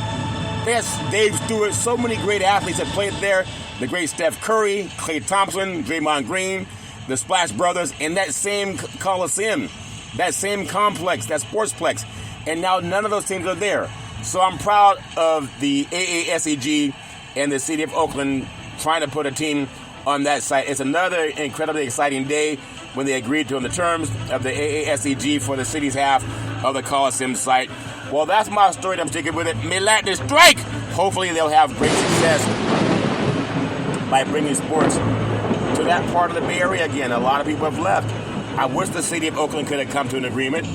There's Dave Stewart. So many great athletes that played there. The great Steph Curry, Klay Thompson, Draymond Green, the Splash Brothers, in that same Coliseum, that same complex, that sportsplex. And now none of those teams are there. So I'm proud of the AASEG and the city of Oakland trying to put a team on that site. It's another incredibly exciting day when they agreed to on the terms of the AASEG for the city's half of the Coliseum site. Well, that's my story. I'm sticking with it. Milagro strike! Hopefully they'll have great success by bringing sports to that part of the Bay Area again. A lot of people have left. I wish the city of Oakland could have come to an agreement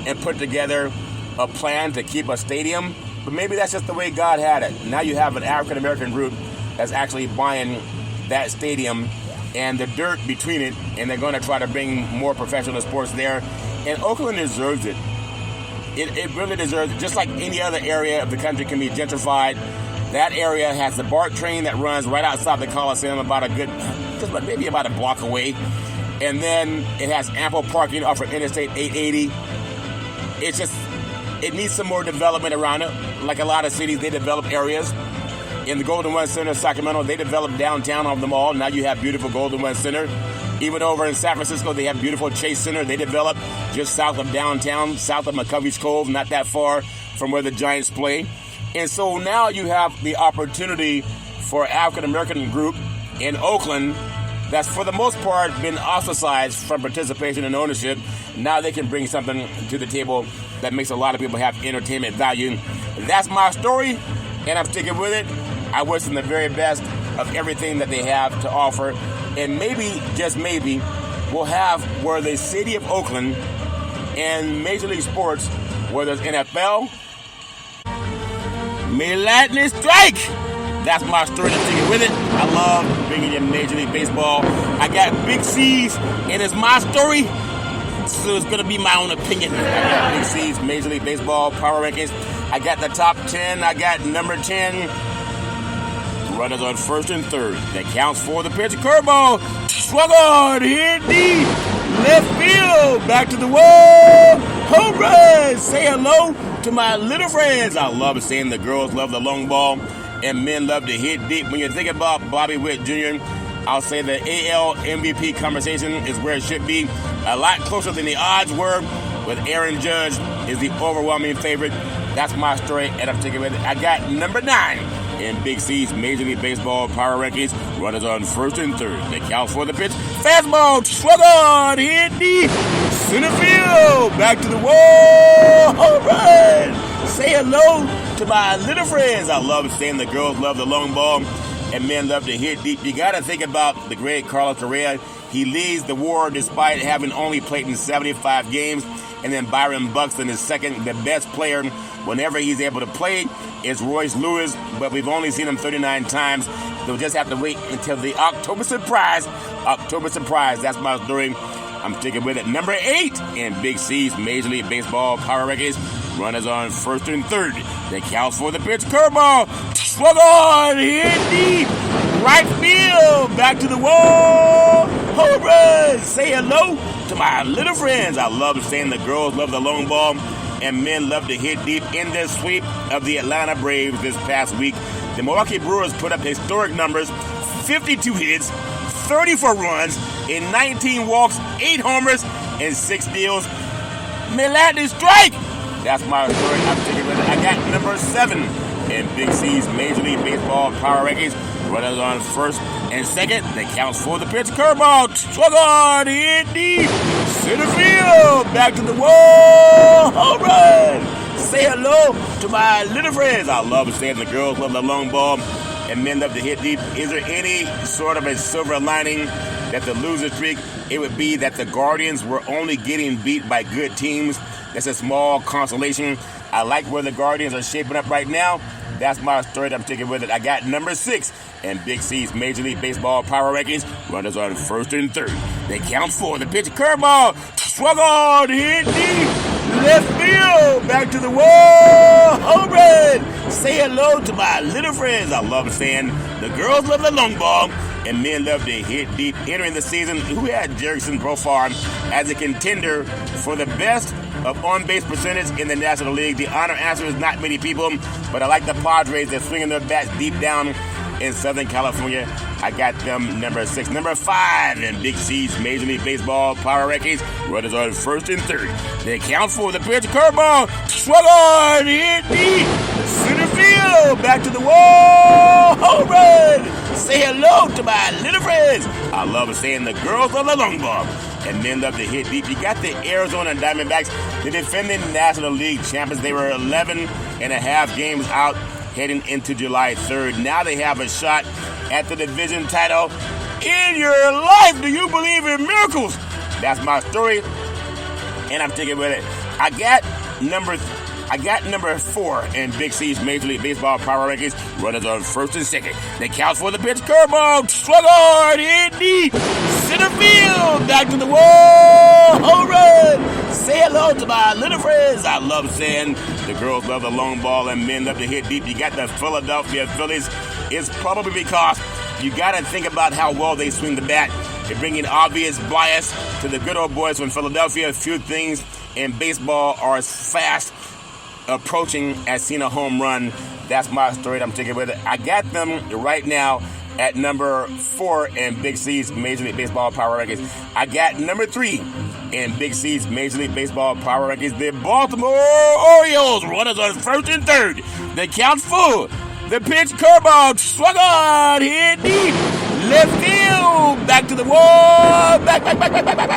and put together a plan to keep a stadium, but maybe that's just the way God had it. Now you have an African-American group that's actually buying that stadium and the dirt between it, and they're going to try to bring more professional sports there. And Oakland deserves it. It really deserves it. Just like any other area of the country can be gentrified, that area has the BART train that runs right outside the Coliseum, maybe about a block away. And then it has ample parking off of Interstate 880. It needs some more development around it. Like a lot of cities, they develop areas. in the Golden One Center, Sacramento. They developed downtown of the mall. Now you have beautiful Golden One Center. Even over in San Francisco, they have beautiful Chase Center. They developed just south of downtown, south of McCovey's Cove, not that far from where the Giants play. And so now you have the opportunity for African-American group in Oakland that's for the most part been ostracized from participation and ownership. Now they can bring something to the table that makes a lot of people have entertainment value. That's my story, and I'm sticking with it. I wish them the very best of everything that they have to offer. And maybe, just maybe, we'll have where the city of Oakland and Major League Sports, whether it's NFL, may lightning strike. That's my story. I'm sticking with it. I love bringing in Major League Baseball. I got Big C's, and it's my story, so it's going to be my own opinion. I got Big C's, Major League Baseball, Power Rankings. I got the top 10. I got number 10. Runners on first and third. That counts for the pitch. Curveball. Swung on. Hit deep. Left field. Back to the wall. Home run. Say hello to my little friends. I love saying the girls love the long ball and men love to hit deep. When you think about Bobby Witt Jr., I'll say the AL MVP conversation is where it should be. A lot closer than the odds were, with Aaron Judge is the overwhelming favorite. That's my story, and I'm sticking with it. I got number 9 in Big C's Major League Baseball Power Rankings. Runners on first and third. They count for the pitch. Fastball, swung on, hit deep. Center field, back to the wall. Home run. Say hello to my little friends. I love saying the girls love the long ball and men love to hit deep. You got to think about the great Carlos Correa. He leads the WAR despite having only played in 75 games. And then Byron Buxton is second. The best player whenever he's able to play is Royce Lewis, but we've only seen him 39 times. They'll just have to wait until the October surprise. October surprise. That's my story. I'm sticking with it. Number 8 in Big C's Major League Baseball Power Rankings. Runners on first and third. That counts for the pitch. Curveball. Swung on. Hit deep. Right field. Back to the wall. Home run. Say hello to my little friends. I love saying the girls love the long ball and men love to hit deep. In the sweep of the Atlanta Braves this past week, the Milwaukee Brewers put up historic numbers: 52 hits, 34 runs, in 19 walks, 8 homers, and 6 steals. May lightning strike. That's my story. I'm sticking with it. I got number 7 in Big C's Major League Baseball Power Rankings. Runners on first and second. That counts for the pitch. Curveball. Swung on. Hit deep. Center field. Back to the wall. Home run. Say hello to my little friends. I love saying the girls love the long ball and men love to hit deep. Is there any sort of a silver lining that the loser streak? It would be that the Guardians were only getting beat by good teams. That's a small consolation. I like where the Guardians are shaping up right now. That's my story. I'm sticking with it. I got number 6 in Big C's Major League Baseball Power Rankings. Runners on first and third. They count for the pitch. Curveball. Swung on. Hit deep. Left field. Back to the wall. Home run. Say hello to my little friends. I love saying the girls love the long ball and men love to hit deep. Entering the season, who had Jerickson Profar as a contender for the best of on-base percentage in the National League? The honor answer is not many people, but I like the Padres. They're swinging their bats deep down in Southern California. I got them number 6. Number 5 in Big C's Major League Baseball Power Rankings. Runners on first and third. They count for the pitch. Curveball. Swung on. Hit deep. Center field. Back to the wall. Home run. Say hello to my little friends. I love saying the girls love the long ball and men love to hit deep. You got the Arizona Diamondbacks, the defending National League champions. They were 11 and a half games out heading into July 3rd. Now they have a shot at the division title. In your life, do you believe in miracles? That's my story, and I'm sticking with it. I got number 4 in Big C's Major League Baseball Power Rankings. Runners on first and second. They count for the pitch. Curveball. Swung on. Hit deep. Center field. Back to the wall. Home run. Say hello to my little friends. I love saying the girls love the long ball and men love to hit deep. You got the Philadelphia Phillies. It's probably because you got to think about how well they swing the bat. They're bringing obvious bias to the good old boys from Philadelphia. Few things in baseball are as fast approaching as seeing a home run. That's my story. I'm sticking with it. I got them right now at number 4 in Big C's Major League Baseball Power Rankings. I got number 3 in Big C's Major League Baseball Power Rankings. The Baltimore Orioles, runners on first and third. The count's full. The pitch, curveball, swung on, hit deep, left field, back to the wall, back,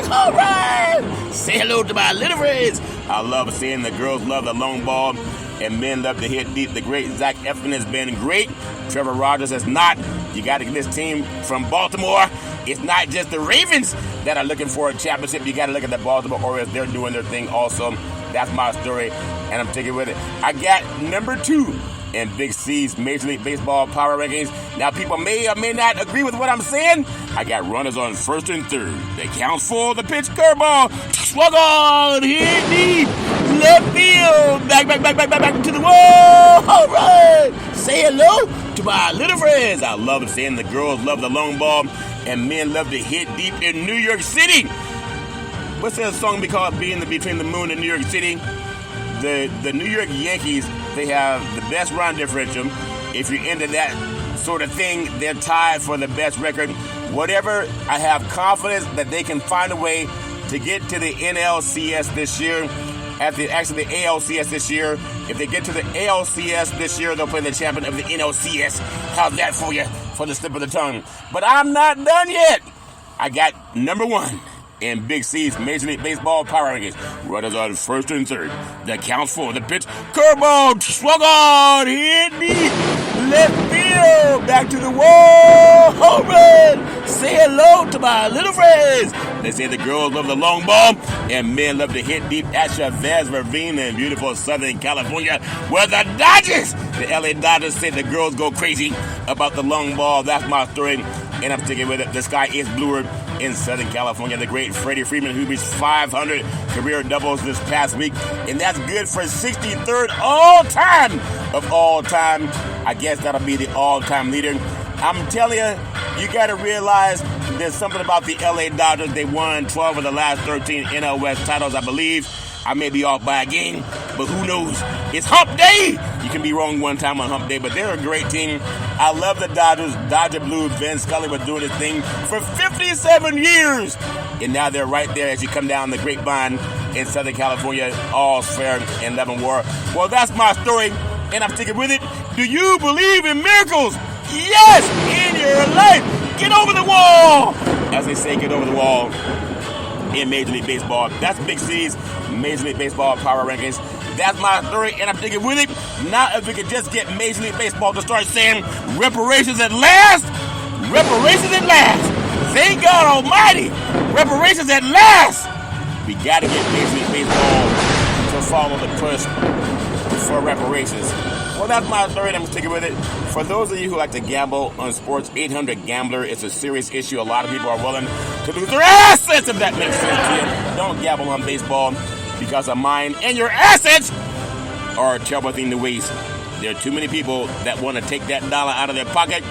all right. Say hello to my little friends. I love seeing the girls love the long ball and men love to hit deep. The great Zach Eflin has been great. Trevor Rogers has not. You got to get this team from Baltimore. It's not just the Ravens that are looking for a championship. You got to look at the Baltimore Orioles. They're doing their thing also. That's my story, and I'm taking with it. I got number 2 in Big C's Major League Baseball Power Rankings. Now, people may or may not agree with what I'm saying. I got runners on first and third. The count's full. The pitch, curveball, swung on, hit deep, left field, back to the wall. All right. Say hello to my little friends. I love seeing the girls love the long ball and men love to hit deep in New York City. What's that song called, Being Between the Moon and New York City? The New York Yankees, they have the best run differential. If you're into that sort of thing, they're tied for the best record. Whatever, I have confidence that they can find a way to get to the NLCS this year. The ALCS this year. If they get to the ALCS this year, they'll play the champion of the NLCS. How's that for you? For the slip of the tongue. But I'm not done yet. I got number 1 in Big C's Major League Baseball Power Rankings. Runners on first and third. The count's full. The pitch, curveball, swung on, hit deep, left field, back to the wall, home run. Say hello to my little friends. They say the girls love the long ball and men love to hit deep at Chavez Ravine in beautiful Southern California, where the Dodgers, the LA Dodgers, say the girls go crazy about the long ball. That's my story, and I'm sticking with it. The sky is bluer in Southern California. The great Freddie Freeman, who reached 500 career doubles this past week, and that's good for 63rd all-time of all time. I guess that'll be the all-time leader. I'm telling you, you got to realize there's something about the LA Dodgers. They won 12 of the last 13 NL West titles, I believe. I may be off by a game, but who knows? It's hump day! You can be wrong one time on hump day, but they're a great team. I love the Dodgers. Dodger Blue, Vin Scully was doing his thing for 57 years. And now they're right there as you come down the Grapevine in Southern California. All's fair in love and war. Well, that's my story, and I'm sticking with it. Do you believe in miracles? Yes! In your life! Get over the wall! As they say, get over the wall in Major League Baseball. That's Big C's Major League Baseball Power Rankings. That's my story, and I'm sticking with it. Now, if we could just get Major League Baseball to start saying reparations at last. Reparations at last. Thank God Almighty. Reparations at last. We got to get Major League Baseball to follow the push for reparations. Well, that's my story, and I'm sticking with it. For those of you who like to gamble on sports, 800-GAMBLER is a serious issue. A lot of people are willing to lose their assets, if that makes sense to you. Don't gamble on baseball because of mine and your assets are a terrible thing to waste. There are too many people that want to take that dollar out of their pocket,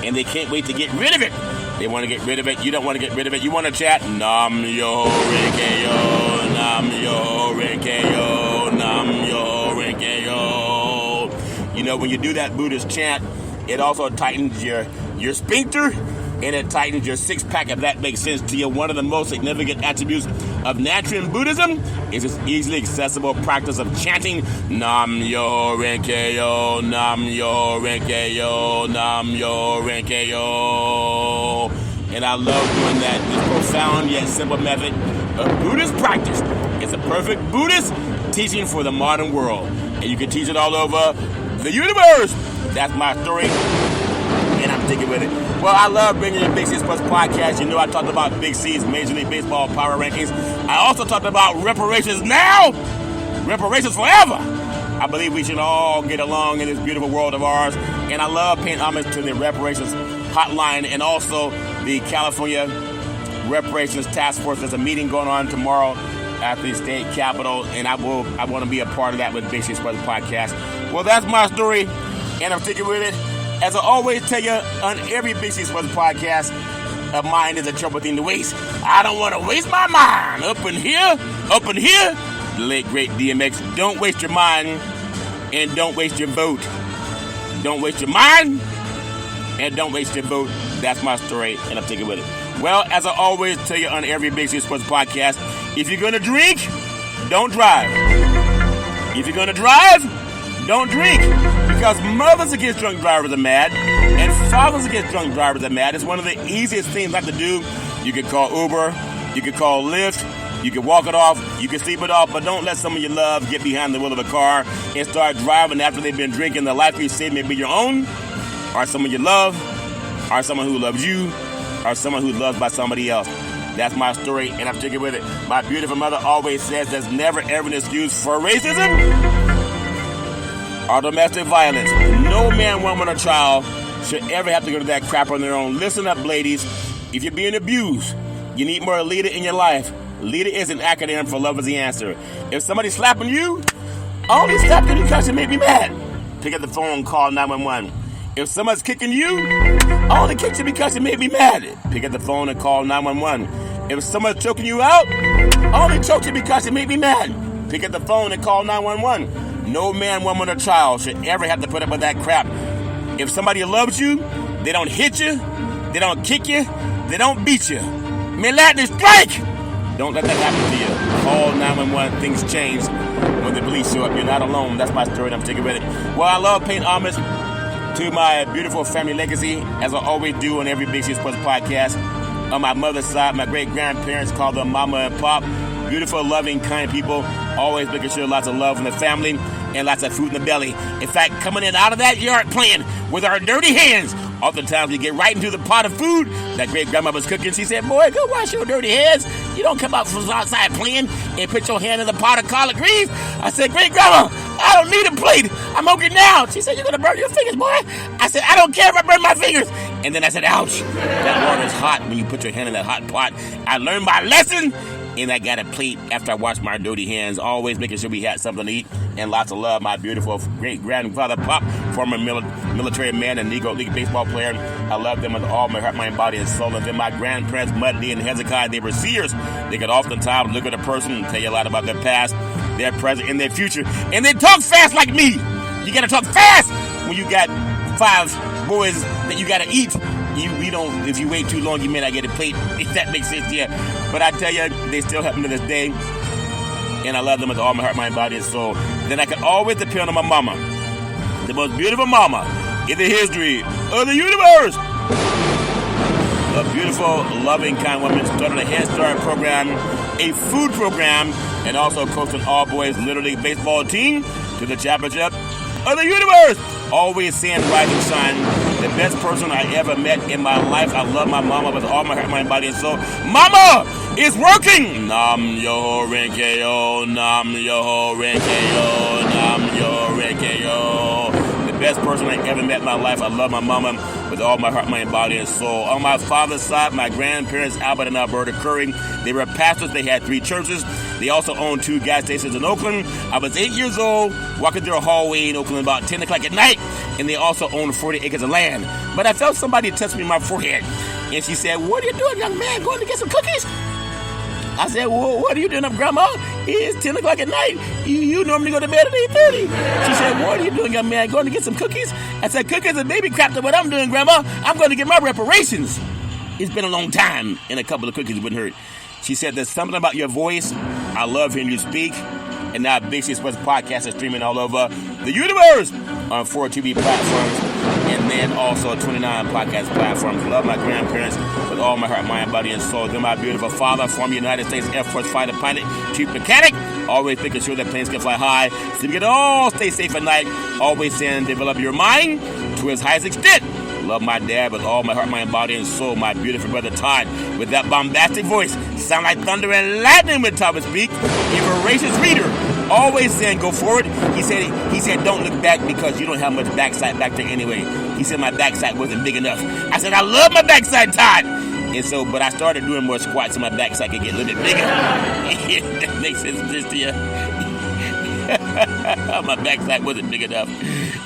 and they can't wait to get rid of it. They want to get rid of it. You don't want to get rid of it. You want to chat? Nam yo renge yo, nam yo renge yo, nam yo renge yo. You know, when you do that Buddhist chant, it also tightens your sphincter, and it tightens your six-pack, if that makes sense to you. One of the most significant attributes of Nichiren Buddhism is its easily accessible practice of chanting Nam Yo Renke Yo, Nam Yo Renke Yo, Nam Yo Renke Yo. And I love doing that. This profound yet simple method of Buddhist practice. It's a perfect Buddhist teaching for the modern world. And you can teach it all over the universe. That's my story, and I'm sticking with it. Well, I love bringing you Big C's Plus podcast. You know I talked about Big C's Major League Baseball Power Rankings. I also talked about reparations now, reparations forever. I believe we should all get along in this beautiful world of ours, and I love paying homage to the reparations hotline and also the California Reparations Task Force. There's a meeting going on tomorrow at the state capitol, and I want to be a part of that with Big C's Plus podcast. Well, that's my story, and I'm sticking with it. As I always tell you on every Big C's Plus podcast, a mind is a trouble thing to waste. I don't want to waste my mind. Up in here, the late great DMX. Don't waste your mind. And don't waste your vote. Don't waste your mind. And don't waste your vote. That's my story, and I'm taking with it. Well, as I always tell you on every Big C Sports podcast, if you're going to drink, don't drive. If you're going to drive, don't drink. Because mothers against drunk drivers are mad, and fathers against drunk drivers are mad. It's one of the easiest things not to do. You can call Uber, you can call Lyft, you can walk it off, you can sleep it off, but don't let someone you love get behind the wheel of a car and start driving after they've been drinking. The life you saved may be your own, or someone you love, or someone who loves you, or someone who's loved by somebody else. That's my story, and I'm sticking with it. My beautiful mother always says there's never ever an excuse for racism or domestic violence. No man, woman, or child should ever have to go to that crap on their own. Listen up, ladies. If you're being abused, you need more leader in your life. Leader is an acronym for love is the answer. If somebody's slapping you, only slap them because you made me mad. Pick up the phone and call 911. If someone's kicking you, only kick you because you made me mad. Pick up the phone and call 911. If someone's choking you out, only choke you because you made me mad. Pick up the phone and call 911. No man, woman, or child should ever have to put up with that crap. If somebody loves you, they don't hit you, they don't kick you, they don't beat you. May lightning strike! Don't let that happen to you. Call 911. Things change when the police show up. You're not alone. That's my story, and I'm sticking with it. Well, I love paying homage to my beautiful family legacy, as I always do on every Big C Sports podcast. On my mother's side, my great-grandparents called them Mama and Pop. Beautiful, loving, kind people. Always making sure lots of love in the family and lots of food in the belly. In fact, coming in out of that yard playing with our dirty hands. Oftentimes we get right into the pot of food that great-grandma was cooking. She said, boy, go wash your dirty hands. You don't come out from outside playing and put your hand in the pot of collard greens. I said, great-grandma, I don't need a plate. I'm okay now. She said, you're going to burn your fingers, boy. I said, I don't care if I burn my fingers. And then I said, ouch. That water is hot when you put your hand in that hot pot. I learned my lesson. And I got a plate after I washed my dirty hands, always making sure we had something to eat, and lots of love. My beautiful great-grandfather, Pop, former military man and Negro League baseball player. I love them with all my heart, mind, body, and soul. And then my grandparents, Muddy and Hezekiah, they were seers. They could oftentimes look at a person and tell you a lot about their past, their present, and their future. And they talk fast like me. You got to talk fast when you got 5 boys that you got to eat. We don't, if you wait too long, you may not get a plate, if that makes sense to you. But I tell you, they still help me to this day. And I love them with all my heart, mind, body, and soul. Then I can always depend on my mama. The most beautiful mama in the history of the universe. A beautiful, loving, kind woman. Started a Head Start program, a food program, and also coached an all-boys Little League baseball team to the championship of the universe. Always saying rise and shine. The best person I ever met in my life. I love my mama with all my heart, mind, body, and soul. Mama is working. Nam yo renge yo, nam yo renge yo, nam yo renge yo. The best person I ever met in my life. I love my mama with all my heart, mind, body, and soul. On my father's side, my grandparents, Albert and Alberta Curry, they were pastors. They had 3 churches. They also owned 2 gas stations in Oakland. I was 8 years old, walking through a hallway in Oakland about 10 o'clock at night, and they also owned 40 acres of land. But I felt somebody touch me in my forehead, and she said, what are you doing, young man, going to get some cookies? I said, well, what are you doing up, Grandma? It's 10 o'clock at night. You normally go to bed at 8:30. She said, what are you doing, young man, going to get some cookies? I said, cookies and baby crap to what I'm doing, Grandma. I'm going to get my reparations. It's been a long time, and a couple of cookies wouldn't hurt. She said, there's something about your voice. I love hearing you speak. And now Big C Sports Podcast is streaming all over the universe on 4 TV platforms and then also 29 podcast platforms. Love my grandparents with all my heart, mind, body, and soul. Then my beautiful father, former United States Air Force fighter pilot, chief mechanic, always making sure that planes can fly high so you can all stay safe at night. Always saying develop your mind to its highest extent. Love my dad with all my heart, mind, body, and soul. My beautiful brother Todd with that bombastic voice. Sound like thunder and lightning when Todd would speak. A voracious reader. Always saying go forward. He said don't look back because you don't have much backside back there anyway. He said my backside wasn't big enough. I said I love my backside, Todd. And so, but I started doing more squats so my backside could get a little bit bigger. That makes sense to you. My backside wasn't big enough.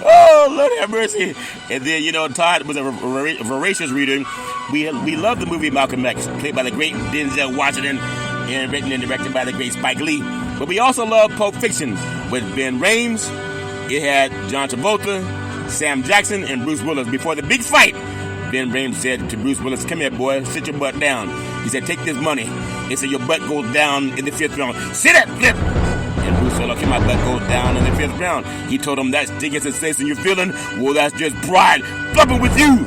Oh, Lord have mercy. And then, Todd was a voracious reader. We love the movie Malcolm X, played by the great Denzel Washington and written and directed by the great Spike Lee. But we also love Pulp Fiction with Ben Rames It had John Travolta, Sam Jackson, and Bruce Willis before the big fight. Ben Rames said to Bruce Willis, "Come here, boy, sit your butt down." He said, "Take this money." He said, "Your butt goes down in the 5th round. Sit it, flip." And Bruce said, "Okay, my butt goes down in the 5th round." He told him, "That stinking sensation you're feeling, well, that's just pride flubbing with you."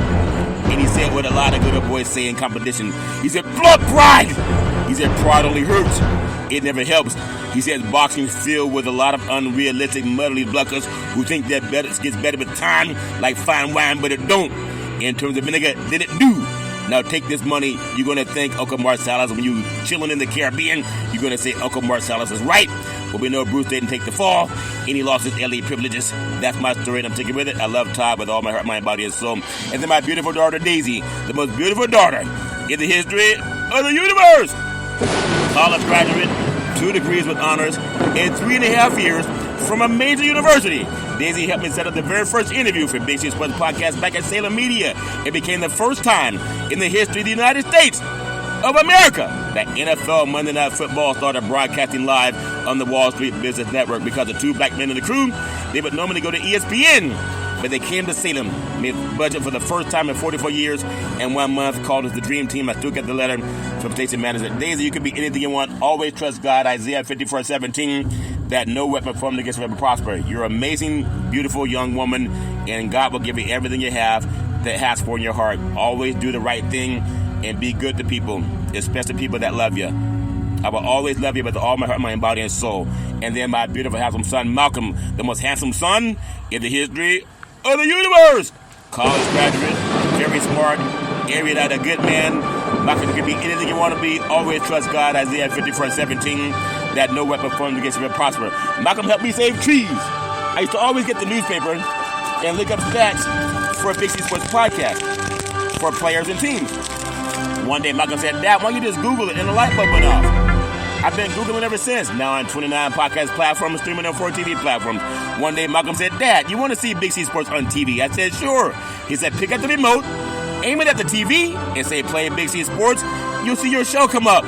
And he said what a lot of good old boys say in competition. He said, "Flub pride." He said, "Pride only hurts. It never helps." He says boxing's filled with a lot of unrealistic muddly bluckers who think that better gets better with time, like fine wine, but it don't. In terms of vinegar, then it do. Now take this money. You're going to thank Uncle Marcellus when you chilling in the Caribbean. You're going to say Uncle Marcellus is right. But we know Bruce didn't take the fall, and he lost his LA privileges. That's my story, and I'm taking with it. I love Todd with all my heart, mind, body, and soul. And then my beautiful daughter, Daisy, the most beautiful daughter in the history of the universe. College graduate, 2 degrees with honors, in 3.5 years from a major university. Daisy helped me set up the very first interview for Big C Sports Podcast back at Salem Media. It became the first time in the history of the United States of America that NFL Monday Night Football started broadcasting live on the Wall Street Business Network. Because of 2 black men in the crew, they would normally go to ESPN, but they came to Salem, made budget for the first time in 44 years, and 1 month, called us the Dream Team. I still get the letter from station manager. Daisy, you can be anything you want. Always trust God. Isaiah 54:17. That no weapon formed against you ever prosper. You're an amazing, beautiful young woman, and God will give you everything you have that has for in your heart. Always do the right thing and be good to people, especially people that love you. I will always love you with all my heart, mind, body, and soul. And then my beautiful, handsome son, Malcolm, the most handsome son in the history of the universe. College graduate, very smart, every night a good man. Malcolm, you can be anything you want to be. Always trust God. Isaiah 54:17. That no weapon formed against you will prosper. Malcolm helped me save trees. I used to always get the newspaper and look up stats for a Big C Sports Podcast for players and teams. One day Malcolm said, "Dad, why don't you just Google it?" And the light bulb went off. I've been Googling ever since. Now on 29 podcast platforms, streaming on 4 TV platforms. One day Malcolm said, "Dad, you want to see Big C Sports on TV?" I said, "Sure." He said, "Pick up the remote, aim it at the TV, and say play Big C Sports. You'll see your show come up."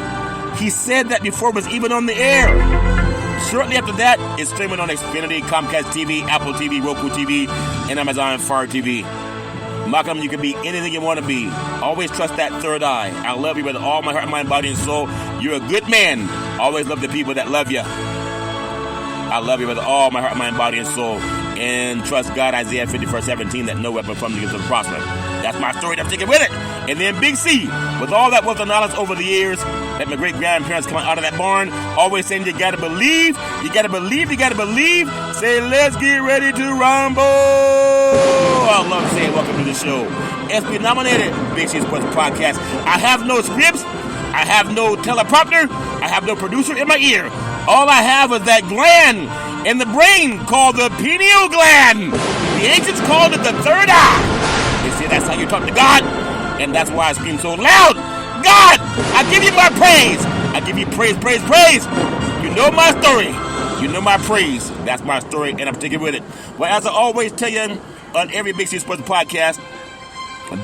He said that before it was even on the air. Shortly after that, it's streaming on Xfinity, Comcast TV, Apple TV, Roku TV, and Amazon Fire TV. Malcolm, you can be anything you want to be. Always trust that third eye. I love you with all my heart, mind, body, and soul. You're a good man. Always love the people that love you. I love you with all my heart, mind, body, and soul. And trust God, Isaiah 54:17, that no weapon formed against you will prosper. That's my story. I'm taking with it. And then Big C, with all that wealth of knowledge over the years, that my great-grandparents coming out of that barn, always saying, you gotta believe, you gotta believe, you gotta believe. Say, let's get ready to rumble. I love saying welcome to the show. SB nominated Big C Sports Podcast. I have no scripts. I have no teleprompter. I have no producer in my ear. All I have is that gland in the brain called the pineal gland. The ancients called it the third eye. They say that's how you talk to God, and that's why I scream so loud. God, I give you my praise. I give you praise, praise, praise. You know my story. You know my praise. That's my story, and I'm sticking with it. Well, as I always tell you on every Big C Sports Podcast,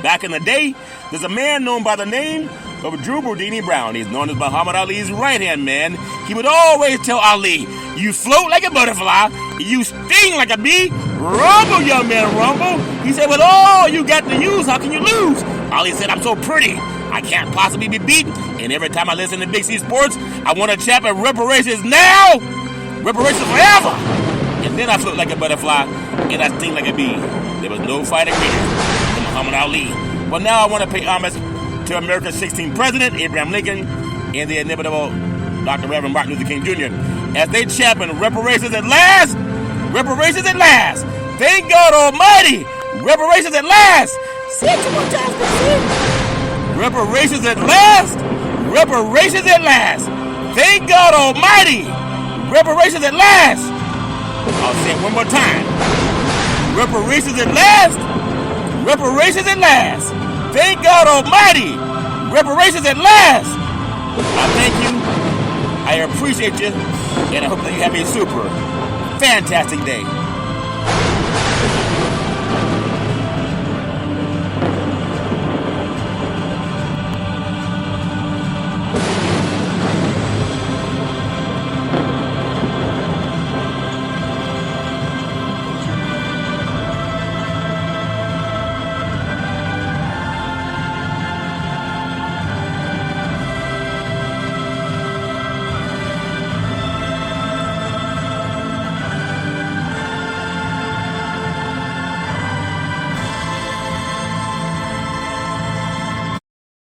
back in the day, there's a man known by the name of Drew Burdini Brown. He's known as Muhammad Ali's right-hand man. He would always tell Ali, you float like a butterfly, you sting like a bee, rumble, young man, rumble. He said, with all you got to use, how can you lose? Ali said, I'm so pretty, I can't possibly be beat. And every time I listen to Big C Sports, I want to chant reparations now, reparations forever. And then I float like a butterfly, and I sting like a bee. There was no fighting greater than Muhammad Ali. Well, now I want to pay homage to America's 16th president, Abraham Lincoln, and the inimitable Dr. Reverend Martin Luther King Jr. as they champion reparations at last. Reparations at last. Thank God Almighty. Reparations at last. Say it 2 more times, please. Reparations at last. Reparations at last. Thank God Almighty. Reparations at last. I'll say it one more time. Reparations at last. Reparations at last. Thank God Almighty. Reparations at last. I thank you. I appreciate you. And I hope that you have a super fantastic day.